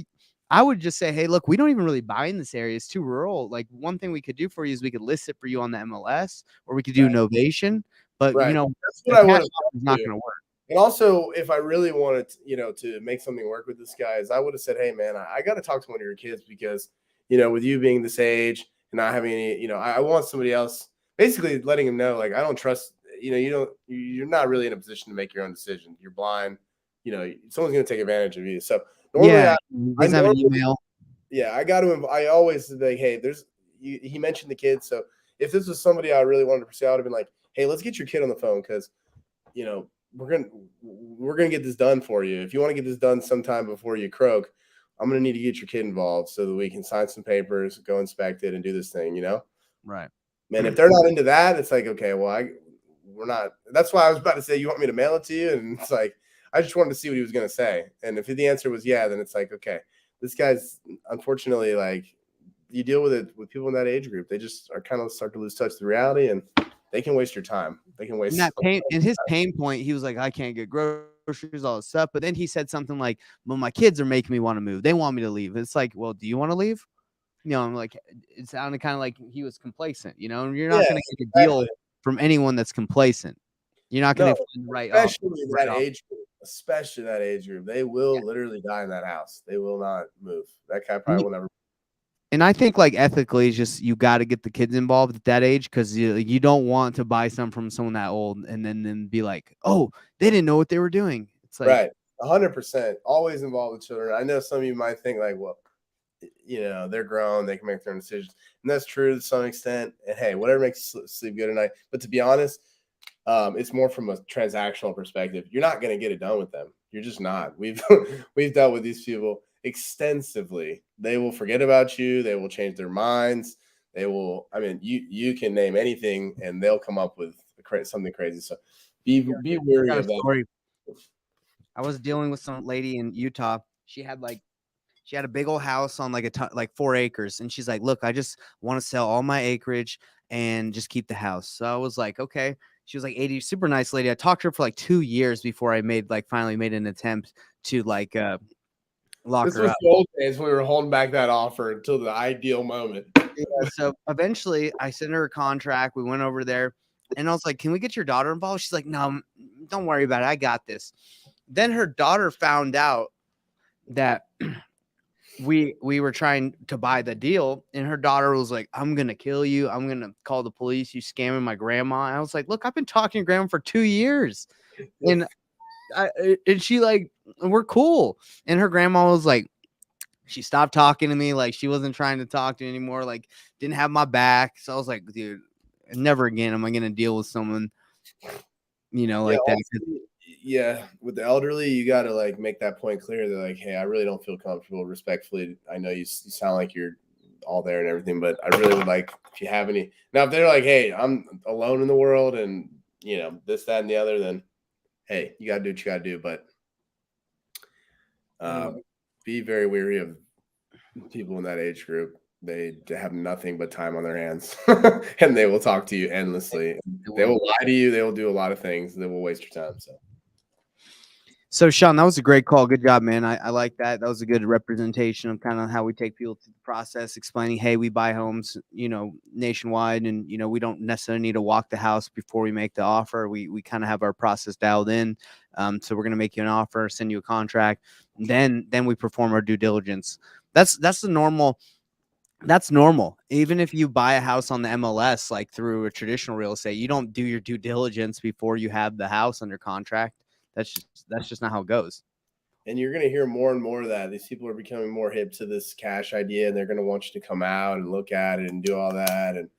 I would just say, hey, look, we don't even really buy in this area. It's too rural. Like, one thing we could do for you is we could list it for you on the MLS, or we could do novation. But that's what I want. Is not going to work. And also, if I really wanted, to make something work with this guy, is I would have said, hey, man, I got to talk to one of your kids, because, with you being this age and not having any, I want somebody else, basically letting him know, like, I don't trust, you're not really in a position to make your own decision. You're blind, someone's going to take advantage of you. So normally, I have an email. Yeah, I got to. I always say, hey, he mentioned the kids. So if this was somebody I really wanted to pursue, I would have been like, hey, let's get your kid on the phone, because, we're gonna get this done for you. If you want to get this done sometime before you croak, I'm gonna need to get your kid involved so that we can sign some papers, go inspect it, and do this thing. Right. Man, if they're not into that, it's like, okay, well, we're not. That's why I was about to say, you want me to mail it to you? And it's like, I just wanted to see what he was gonna say. And if the answer was yeah, then it's like, okay, this guy's unfortunately like, you deal with it with people in that age group. They just are kind of start to lose touch with reality, and they can waste your time. They can waste in his pain point. He was like, I can't get groceries, all this stuff. But then he said something like, well, my kids are making me want to move. They want me to leave. It's like, well, do you want to leave? I'm like, it sounded kind of like he was complacent, and you're not going to get a deal from anyone that's complacent. You're not going to especially that age group. They will literally die in that house. They will not move. That guy probably will never. And I think like ethically, it's just you got to get the kids involved at that age because you don't want to buy some from someone that old and then be like, oh, they didn't know what they were doing. It's like right, 100%. Always involve the children. I know some of you might think like, well, they're grown, they can make their own decisions, and that's true to some extent. And hey, whatever makes you sleep good at night. But to be honest, it's more from a transactional perspective. You're not going to get it done with them. You're just not. We've dealt with these people extensively. They will forget about you. They will change their minds. They will. I mean, you can name anything, and they'll come up with something crazy. So be wary of that. I was dealing with some lady in Utah. She had a big old house on like 4 acres, and she's like, "Look, I just want to sell all my acreage and just keep the house." So I was like, "Okay." She was like 80, super nice lady. I talked to her for like 2 years before I finally made an attempt to lock her up. This was the old days. We were holding back that offer until the ideal moment. Yeah, so eventually I sent her a contract. We went over there and I was like, "Can we get your daughter involved?" She's like, "No, don't worry about it. I got this." Then her daughter found out that we were trying to buy the deal, and her daughter was like, "I'm gonna kill you. I'm gonna call the police. You scamming my grandma." And I was like, "Look, I've been talking to grandma for 2 years." And she like, we're cool. And her grandma was like, she stopped talking to me. Like she wasn't trying to talk to me anymore. Like didn't have my back. So I was like, dude, never again am I gonna deal with someone, like that. Yeah, with the elderly, you got to like make that point clear. They're like, "Hey, I really don't feel comfortable. Respectfully, I know you sound like you're all there and everything, but I really would like if you have any." Now, if they're like, "Hey, I'm alone in the world, and this, that, and the other," then hey, you got to do what you got to do. But be very wary of people in that age group. They have nothing but time on their hands, and they will talk to you endlessly. They will lie to you. They will do a lot of things. They will waste your time. So, Sean, that was a great call. Good job, man. I like that. That was a good representation of kind of how we take people through the process, explaining, hey, we buy homes, nationwide, and, we don't necessarily need to walk the house before we make the offer. We kind of have our process dialed in. So we're going to make you an offer, send you a contract, then we perform our due diligence. That's the normal. That's normal. Even if you buy a house on the MLS, like through a traditional real estate, you don't do your due diligence before you have the house under contract. That's just not how it goes. And you're going to hear more and more of that. These people are becoming more hip to this cash idea, and they're going to want you to come out and look at it and do all that and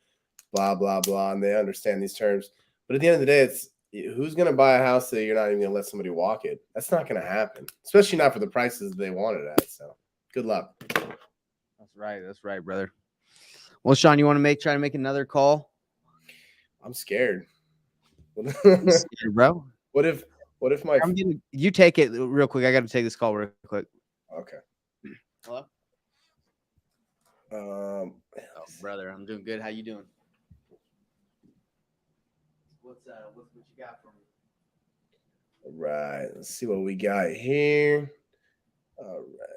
blah, blah, blah. And they understand these terms. But at the end of the day, it's who's going to buy a house that you're not even going to let somebody walk it? That's not going to happen, especially not for the prices they want it at. So good luck. That's right, brother. Well, Sean, you want to try to make another call? I'm scared. I'm scared, bro. What if my you take it real quick? I got to take this call real quick. Okay. Hello. Brother, I'm doing good. How you doing? What you got for me? All right. Let's see what we got here. All right.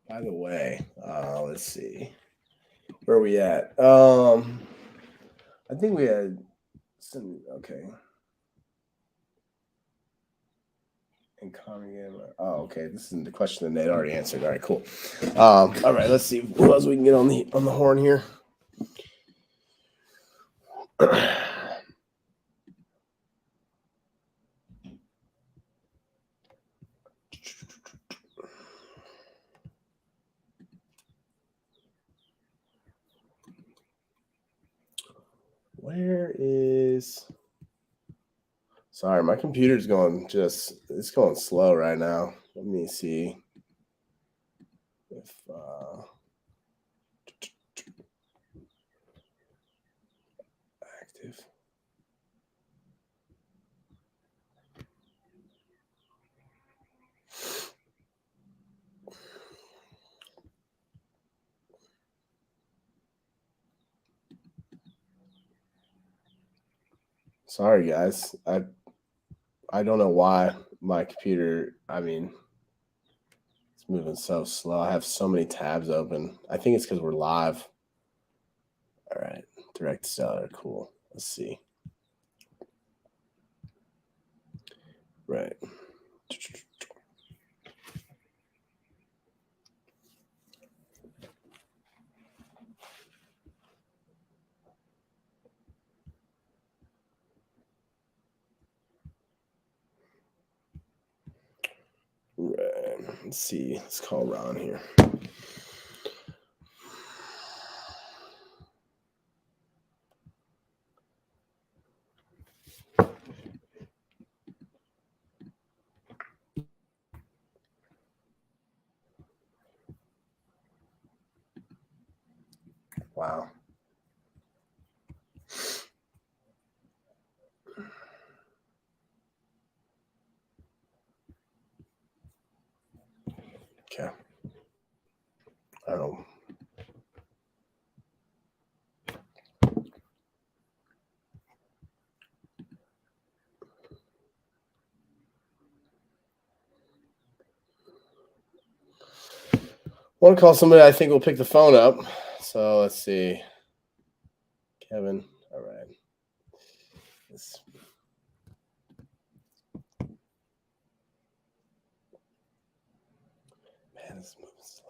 By the way, let's see. Where are we at? I think we had some. Okay. And oh, okay. This is the question that Nate already answered. All right, cool. All right. Let's see who else we can get on the horn here. Where is guys. Sorry, my computer's going it's going slow right now. Let me see if active. Sorry, guys. I don't know why my computer, it's moving so slow. I have so many tabs open. I think it's because we're live. All right. Direct seller. Cool. Let's see. Right. Right. Let's see. Let's call Ron here. Wow. Okay. I don't know. I want to call somebody I think will pick the phone up. So let's see. Kevin. All right. Man, it's moving slow.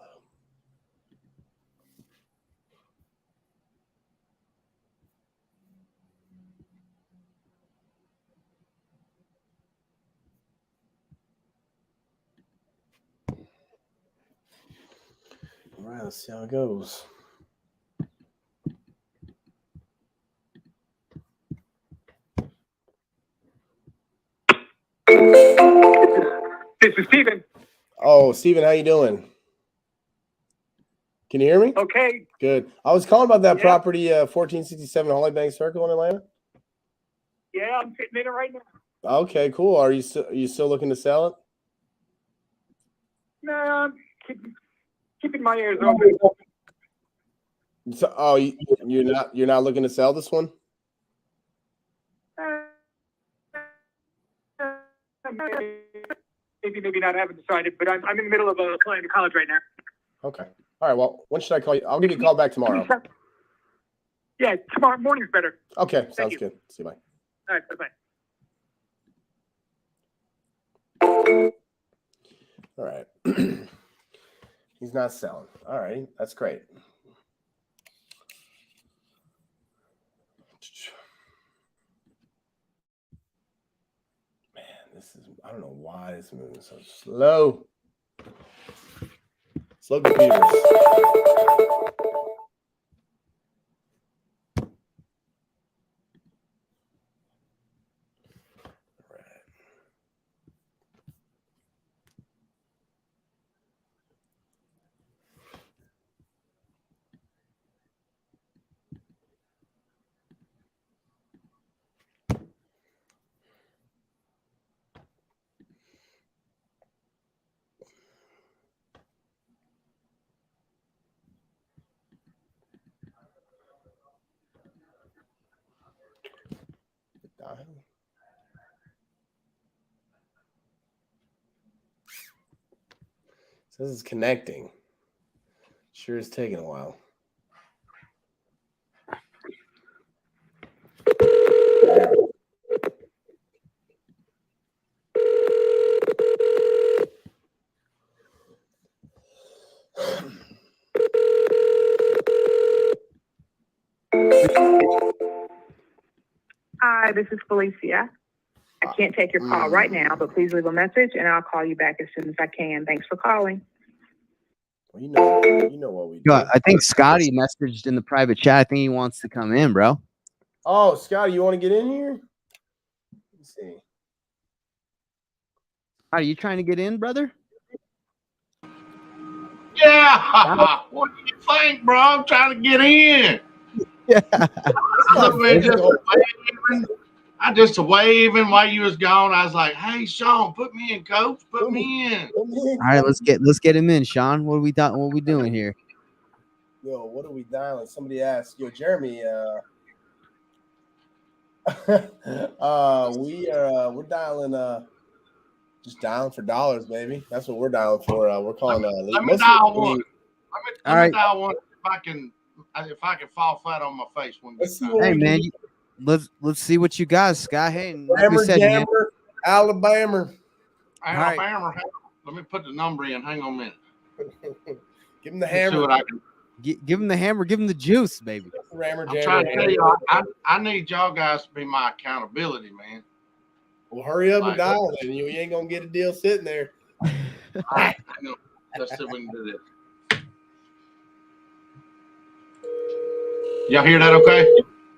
All right, let's see how it goes. This is Steven. Oh, Steven, how you doing? Can you hear me? Okay. Good. I was calling about that Yeah. property, 1467 Hollybank Circle in Atlanta. Yeah, I'm sitting in it right now. Okay, cool. Are you still looking to sell it? No, I'm keeping my ears open. So, you're not looking to sell this one? Maybe not. I haven't decided, but I'm in the middle of applying to college right now. Okay. All right. Well, when should I call you? I'll give you a call back tomorrow. Yeah, tomorrow morning's better. Okay, sounds you. good. See you. Bye. All right, bye-bye. All right. He's not selling. All right. That's great. Man, I don't know why it's moving so slow. Slow computers. Says it's connecting. Sure is taking a while. Hi, this is Felicia. I can't take your call right now, but please leave a message and I'll call you back as soon as I can. Thanks for calling. Well, you know what we do. I think Scotty messaged in the private chat. I think he wants to come in, bro. Oh, Scotty, you want to get in here? Let's see. Are you trying to get in, brother? Yeah. What do you think, bro? I'm trying to get in. Yeah. I just waving while you was gone. I was like, "Hey, Sean, put me in, coach. Put me in." All right, let's get him in, Sean. What are we doing here? Yo, what are we dialing? Somebody asked. Yo, Jeremy. We're dialing. Just dialing for dollars, baby. That's what we're dialing for. We're calling. Let me dial one. Let me dial one. If I can fall flat on my face one good time. Hey man, let's see what you got, Scott. Hey, like we said, man. Alabama. Alabama. Let me put the number in. Hang on a minute. Give him the hammer. See what I can. Give him the hammer. Give him the juice, baby. I'm trying to tell you, I need y'all guys to be my accountability, man. Well, hurry up and dial it. You ain't gonna get a deal sitting there. All right, let's see if we can do this. Y'all hear that? Okay.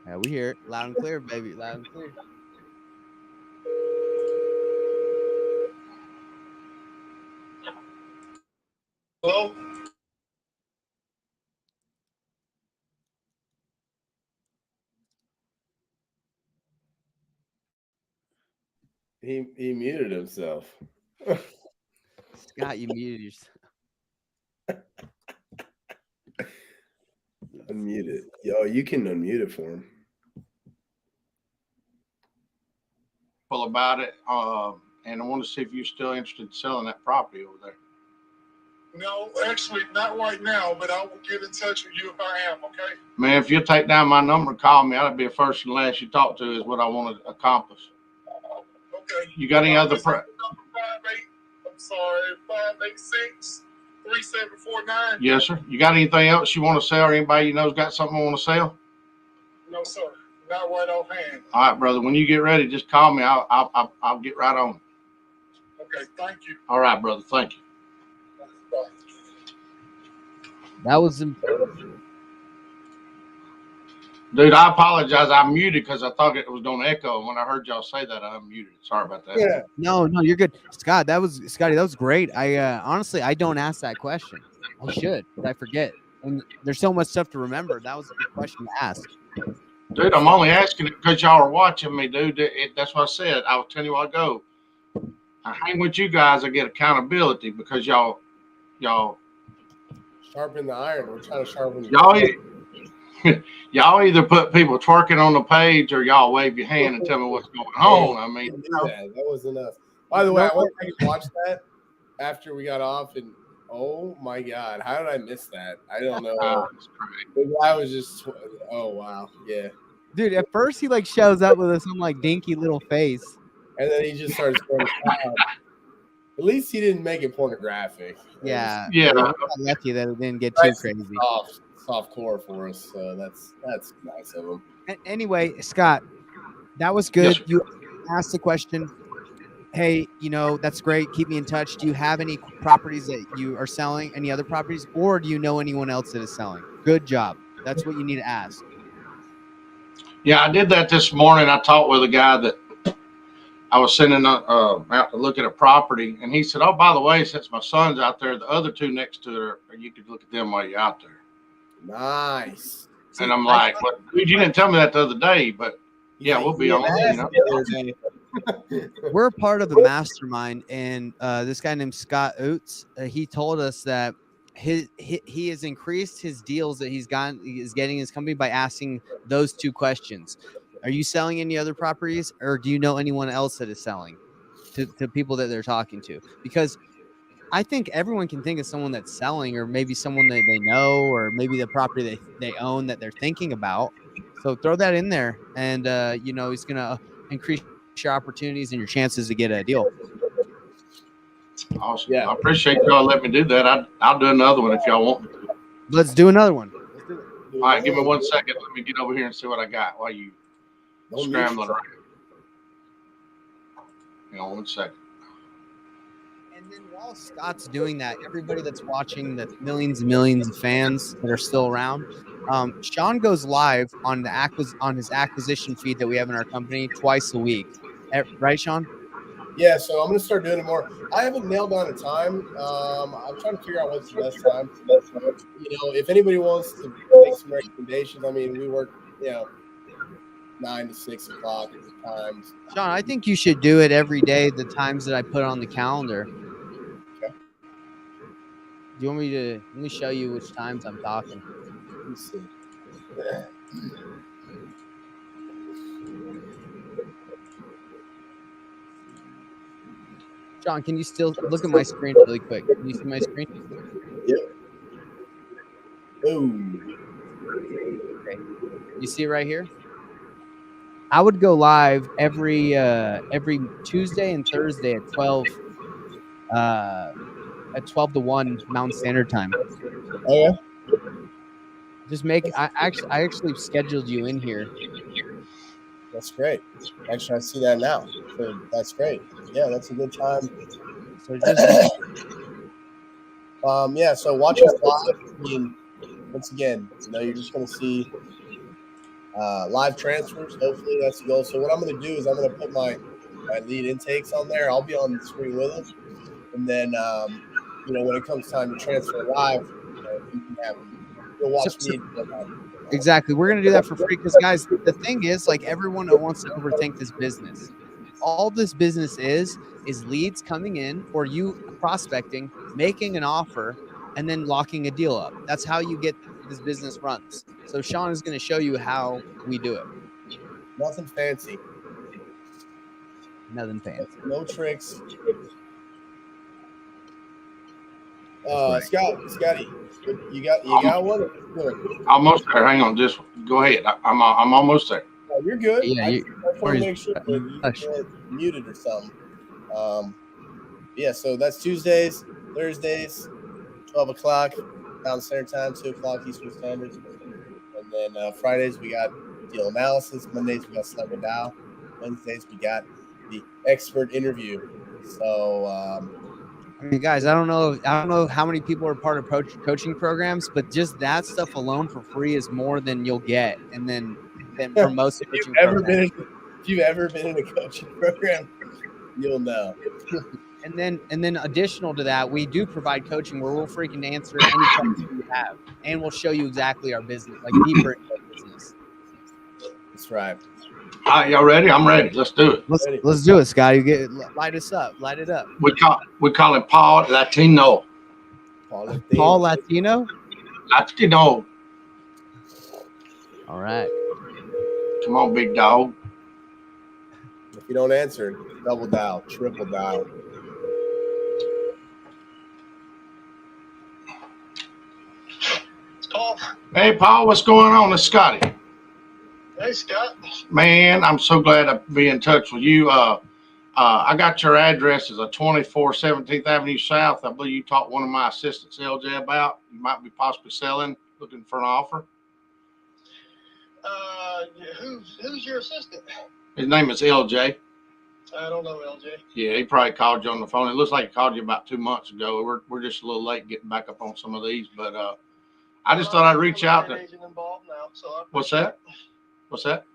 Yeah, we hear it loud and clear, baby. Loud and clear. Hello? He muted himself. Scott, you muted yourself. Unmute it. Yo, you can unmute it for him. Well, about it, and I want to see if you're still interested in selling that property over there. No, actually, not right now, but I will get in touch with you if I am, okay? Man, if you'll take down my number and call me, that'll be the first and last you talk to is what I want to accomplish. Okay. You got any other? 586-3749. Yes, sir. You got anything else you want to sell, or anybody you know's got something want to sell? No, sir. Not right offhand. All right, brother. When you get ready, just call me. I'll get right on. Okay. Thank you. All right, brother. Thank you. Bye. That was important. Dude, I apologize. I muted because I thought it was going to echo. When I heard y'all say that, I unmuted. Sorry about that. Yeah. No, you're good. Scotty, that was great. I honestly, I don't ask that question. I should, but I forget. And there's so much stuff to remember. That was a good question to ask. Dude, I'm only asking it because y'all are watching me, dude. That's what I said. I was telling you while ago. I hang with you guys. I get accountability because y'all sharpen the iron. We're trying to sharpen y'all either put people twerking on the page or y'all wave your hand and tell me what's going on. I mean, that wasn't enough. By the way, I went back and watched that after we got off, and oh my God, how did I miss that? I don't know. The guy was just, oh wow, yeah. Dude, at first he like shows up with some like dinky little face, and then he just starts going. At least he didn't make it pornographic. Yeah. Yeah. I'm lucky that it didn't get too crazy. Soft core for us, so that's nice of him. Anyway, Scott, that was good. Yes, you asked the question. Hey, that's great. Keep me in touch. Do you have any properties that you are selling? Any other properties, or do you know anyone else that is selling? Good job. That's what you need to ask. Yeah, I did that this morning. I talked with a guy that I was sending out to look at a property, and he said, "Oh, by the way, since my son's out there, the other two next to it, you could look at them while you're out there." Nice. And I'm like, "Well, dude, you didn't tell me that the other day, but yeah, we'll be on it." We're part of a mastermind, and this guy named Scott Oates, he told us that he has increased his deals that he's getting his company by asking those two questions. Are you selling any other properties, or do you know anyone else that is selling to people that they're talking to? Because I think everyone can think of someone that's selling, or maybe someone that they know, or maybe the property they own that they're thinking about. So throw that in there, and he's going to increase your opportunities and your chances to get a deal. Awesome. Yeah, I appreciate y'all letting me do that. I'll do another one if y'all want me to. Let's do another one. Let's do it. All right, give me 1 second. Let me get over here and see what I got while you scrambling around. Hang on 1 second. And then while Scott's doing that, everybody that's watching, the millions and millions of fans that are still around, Sean goes live on his acquisition feed that we have in our company twice a week. Right, Sean? Yeah, so I'm gonna start doing it more. I haven't nailed down a time. I'm trying to figure out what's the best time. You know, if anybody wants to make some recommendations, I mean, we work, 9 to 6 o'clock times. Sean, I think you should do it every day, the times that I put on the calendar. Okay. Do you want me to let me show you which times I'm talking? Let me see. Sean, can you still look at my screen really quick? Can you see my screen? Yep. Boom. Okay. You see it right here? I would go live every Tuesday and Thursday at 12 to 1 Mountain Standard Time. Oh yeah. Just make I actually scheduled you in here. That's great. Actually, I see that now. So that's great. Yeah, that's a good time. So just Yeah, so watch us live. I mean, once again, you're just going to see live transfers. Hopefully, that's the goal. So what I'm going to do is I'm going to put my lead intakes on there. I'll be on the screen with them, and then when it comes time to transfer live, you can have them. You'll watch me. Exactly. We're going to do that for free because, guys, the thing is, like, everyone that wants to overthink this business, all this business is leads coming in or you prospecting, making an offer, and then locking a deal up. That's how you get this business runs. So Sean is going to show you how we do it. Nothing fancy. Nothing fancy. No tricks. Right. Scotty, you got one? Almost there. Hang on, just go ahead. I'm almost there. Oh, you're good. Yeah, I just want to make sure that you weren't muted or something. Yeah, so that's Tuesdays, Thursdays, 12 o'clock Mountain Standard Time, 2 o'clock Eastern Standard. And then Fridays we got deal analysis. Mondays we got Celebrity Dial. Wednesdays we got the expert interview. So I mean, guys, I don't know how many people are part of coaching programs, but just that stuff alone for free is more than you'll get. And then for most if you've ever been in a coaching program, you'll know. And then additional to that, we do provide coaching where we'll freaking answer any question you have, and we'll show you exactly our business, like deeper into our business. That's right. All right, y'all ready? I'm ready. Let's do it. Let's do it, Scotty. Light us up. Light it up. We call it Paul Latino. Paul Latino. Latino. All right. Come on, big dog. If you don't answer, double dial, triple dial. Paul. Hey, Paul, what's going on? It's Scotty. Hey, Scott. Man, I'm so glad to be in touch with you. I got your address as a 24 17th Avenue South. I believe you talked one of my assistants, LJ, about. You might be possibly selling, looking for an offer. Who's your assistant? His name is LJ. I don't know LJ. Yeah, he probably called you on the phone. It looks like he called you about 2 months ago. We're just a little late getting back up on some of these, but I just thought I'd reach out to. Involved now, so What's that? What's that?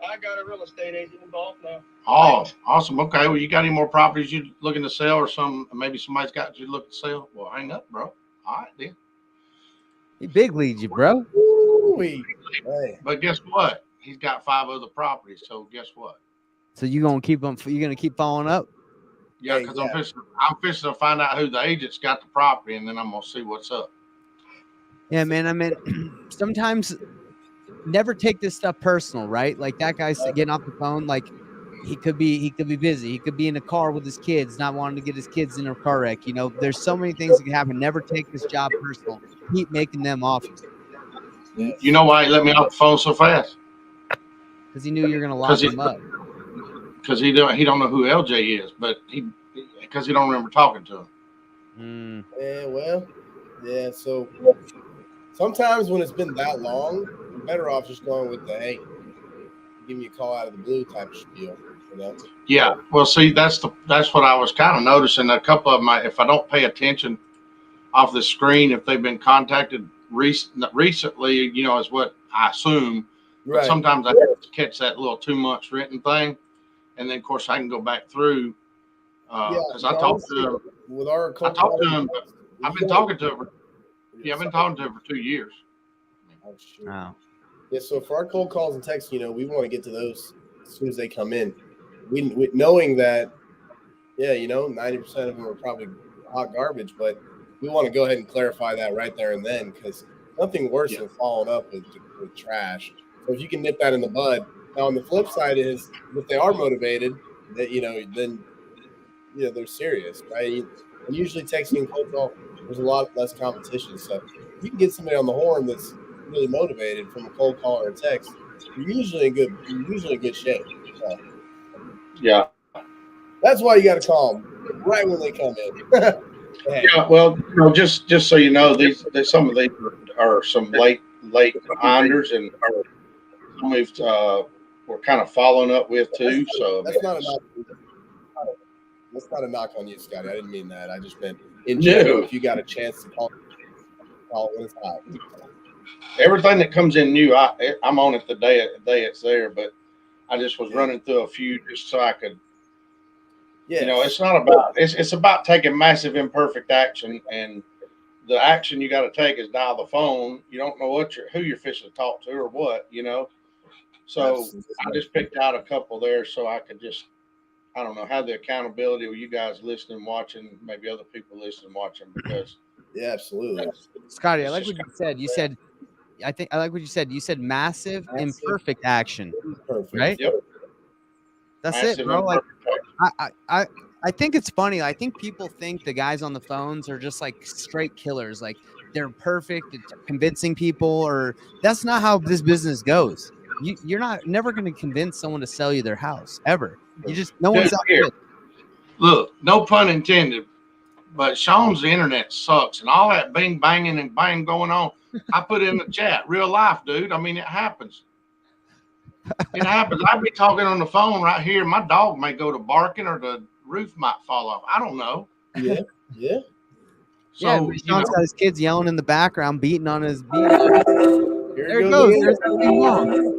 I got a real estate agent involved now. Oh, awesome. Okay. Well, you got any more properties you looking to sell, or maybe somebody's got you looking to sell? Well, hang up, bro. All right, then. He big leads you, bro. Hey. But guess what? He's got 5 other properties. So guess what? So you gonna keep them? You gonna keep following up? Yeah, because I'm fishing to find out who the agent's got the property, and then I'm gonna see what's up. Yeah, man. I mean, sometimes never take this stuff personal, right? Like that guy's getting off the phone. Like he could be busy. He could be in a car with his kids, not wanting to get his kids in a car wreck. There's so many things that can happen. Never take this job personal. Keep making them offers. You know why he let me off the phone so fast? Because he knew you're gonna lock him up. Because he don't know who LJ is, but because he don't remember talking to him. Yeah. So sometimes when it's been that long, I'm better off just going with the hey, give me a call out of the blue type of spiel. Yeah. Well, see, that's what I was kind of noticing. A couple of them, if I don't pay attention off the screen, if they've been contacted recently, is what I assume. But Right. sometimes I have to catch that little 2 months written thing, and then of course I can go back through because I talked to him. With our I talked to him. I've been talking to him. I've been talking to him for 2 years. Oh, shoot. Wow. Yeah, so for our cold calls and texts, we want to get to those as soon as they come in. We knowing that, 90% of them are probably hot garbage, but we want to go ahead and clarify that right there and then, because nothing worse than following up with trash. So if you can nip that in the bud. Now, on the flip side is if they are motivated, that then they're serious, right? And usually texting and cold call, there's a lot less competition. So if you can get somebody on the horn that's really motivated from a cold call or a text, you're usually in good shape. So Yeah. that's why you got to call them right when they come in. Hey. Yeah. Well, just so you know, some of these are some late reminders, and some we're kind of following up with too. So that's not a knock. That's not a knock on you, Scotty. I didn't mean that. I just meant in general. If you got a chance to call it when it's hot. Everything that comes in new, I'm on it the day it's there, but I just was running through a few just so I could. Yeah. It's not about it's about taking massive imperfect action, and the action you got to take is dial the phone. You don't know who you're fishing to talk to or what, So Absolutely. I just picked out a couple there so I could just, I don't know, have the accountability with you guys listening, watching, maybe other people listening, watching, because yeah, absolutely. Scotty, I like what you said. You said, I like what you said. You said massive imperfect action. Perfect. Right? Yep. That's Massive it, bro. Like, imperfect I think it's funny. I think people think the guys on the phones are just like straight killers. Like they're perfect at convincing people, or that's not how this business goes. You're never going to convince someone to sell you their house ever. No one's out here. good. Look, no pun intended, but Sean's internet sucks, and all that bing banging and bang going on. I put in the chat, real life, dude. I mean, it happens. It happens. I'd be talking on the phone right here. My dog may go to barking, or the roof might fall off. I don't know. Yeah. Yeah. So Sean's got his kids yelling in the background, beating on his beat. There it goes. There's something wrong.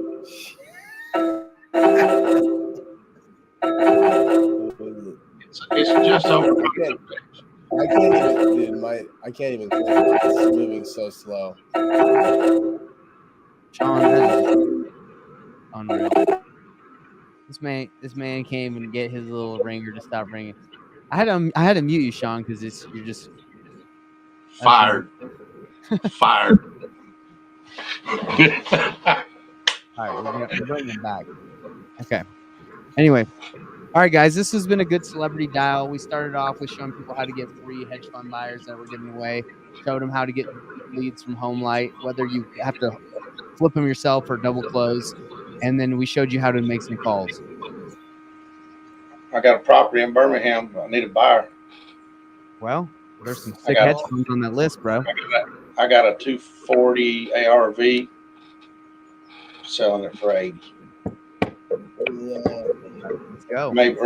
It's just over. I can't even, dude. I can't even. It's moving so slow. Sean, unreal. This man can't even get his little ringer to stop ringing. I had to mute you, Sean, because you're just fired. Fired. All right, we're bringing him back. Okay. Anyway, all right, guys, this has been a good celebrity dial. We started off with showing people how to get free hedge fund buyers that we're giving away. Showed them how to get leads from HomeLight, whether you have to flip them yourself or double close. And then we showed you how to make some calls. I got a property in Birmingham. I need a buyer. Well, there's some sick hedge funds on that list, bro. I got a 240 ARV selling it for 80. Let's go. Maybe,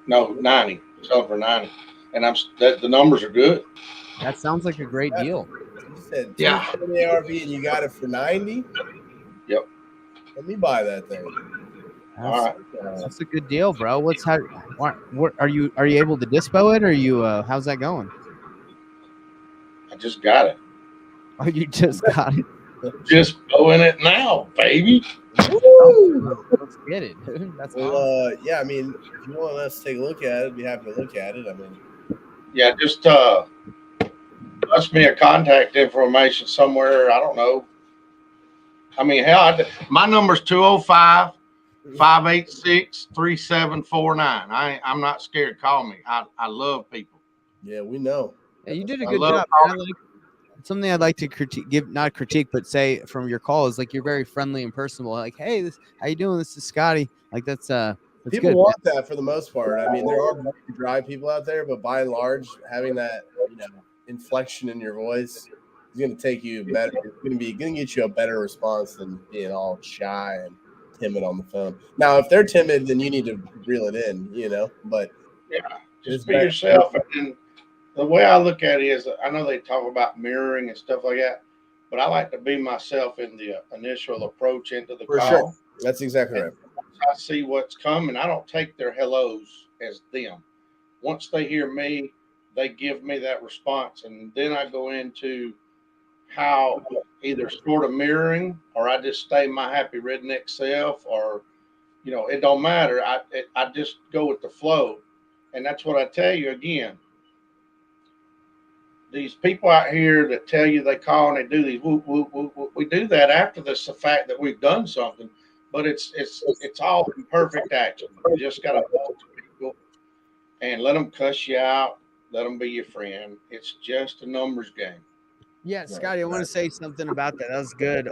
no, 90. Selling for 90. And the numbers are good. That sounds like a great deal. You said 240 ARV and you got it for 90? Yep. Let me buy that thing. All right. That's a good deal, bro. What are you able to dispo it, or how's that going? I just got it. Oh, you just got it. Just blowing it now, baby. Woo! Let's get it, dude. That's awesome. Yeah, I mean, if you want us to take a look at it, I'd be happy to look at it. I mean, yeah, just bust me a contact information somewhere. I don't know. I mean, hell, my number's 205-586-3749. I'm not scared. Call me. I love people. Yeah, we know. Yeah, you did a good job. Something I'd like to not critique, but say from your call is like you're very friendly and personable. Like, hey, how you doing? This is Scotty. Like that's people good. Want that for the most part. I mean, there are dry people out there, but by and large, having that inflection in your voice is going to take you better. It's going to get you a better response than being all shy and timid on the phone. Now, if they're timid, then you need to reel it in, But yeah, just be yourself. And the way I look at it is, I know they talk about mirroring and stuff like that. but I like to be myself in the initial approach into the For call. sure. That's exactly right. I see what's coming. I don't take their hellos as them. Once they hear me, they give me that response, and then I go into how either sort of mirroring, or I just stay my happy redneck self, or it don't matter. I just go with the flow, and that's what I tell you again. These people out here that tell you they call and they do these whoop whoop whoop whoop, we do that after the fact that we've done something, but it's all in perfect action. You just gotta talk to people and let them cuss you out, let them be your friend. It's just a numbers game. Yeah, Scotty, I want to say something about that. That was good.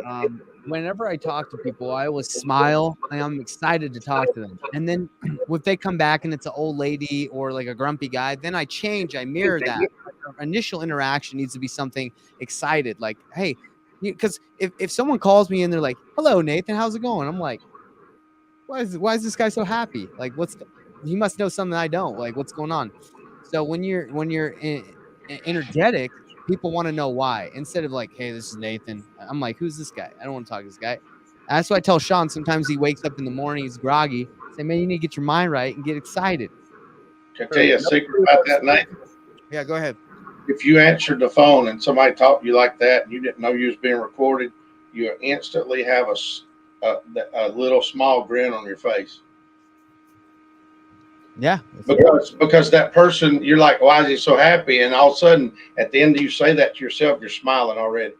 Whenever I talk to people, I always smile. I'm excited to talk to them. And then if they come back and it's an old lady or like a grumpy guy, then I change. I mirror that. Our initial interaction needs to be something excited. Like, hey, because if someone calls me and they're like, hello, Nathan, how's it going? I'm like, why is this guy so happy? Like, he must know something I don't. Like, what's going on? So when you're energetic, people want to know why. Instead of like, hey, this is Nathan. I'm like, who's this guy? I don't want to talk to this guy. That's why I tell Sean sometimes he wakes up in the morning, he's groggy. Say, man, you need to get your mind right and get excited. Can I tell you a secret about that, Nathan? Yeah, go ahead. If you answered the phone and somebody talked to you like that and you didn't know you was being recorded, you instantly have a little small grin on your face. Yeah. Because that person, you're like, why is he so happy? And all of a sudden, at the end, you say that to yourself, you're smiling already.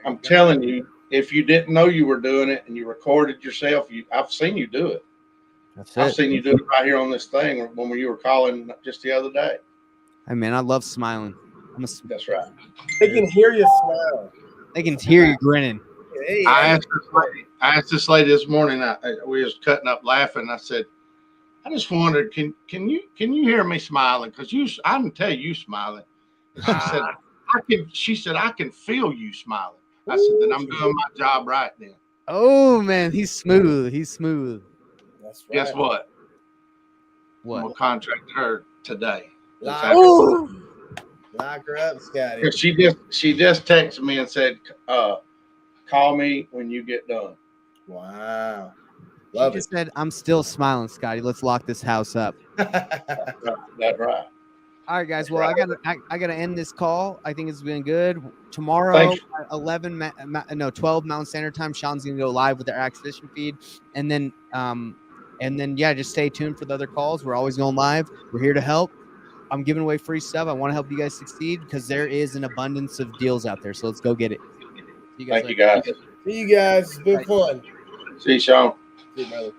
I'm telling you, if you didn't know you were doing it and you recorded yourself, I've seen you do it. I've seen you do it right here on this thing when you were calling just the other day. Hey, man, I love smiling. That's right. They can hear you smile. They can hear you grinning. Hey, I asked this lady this morning. We was cutting up laughing. I said, I just wondered, can you hear me smiling? Because I can tell you smiling. And she said, I can feel you smiling. I said, then I'm doing my job right then. Oh man, he's smooth. He's smooth. That's right. Guess what? What? I'm gonna contract her today. Lock her up, Scotty. Because she just texted me and said, call me when you get done. Wow. She just said, I'm still smiling, Scotty. Let's lock this house up. That's right. All right, guys. Well, I gotta end this call. I think it's been good. Tomorrow at 12 Mountain Standard Time, Sean's gonna go live with our Acquisition feed, and then yeah, just stay tuned for the other calls. We're always going live. We're here to help. I'm giving away free stuff. I want to help you guys succeed because there is an abundance of deals out there. So let's go get it. Thank you guys. See you guys. It's been fun. See you, Sean. See you, brother.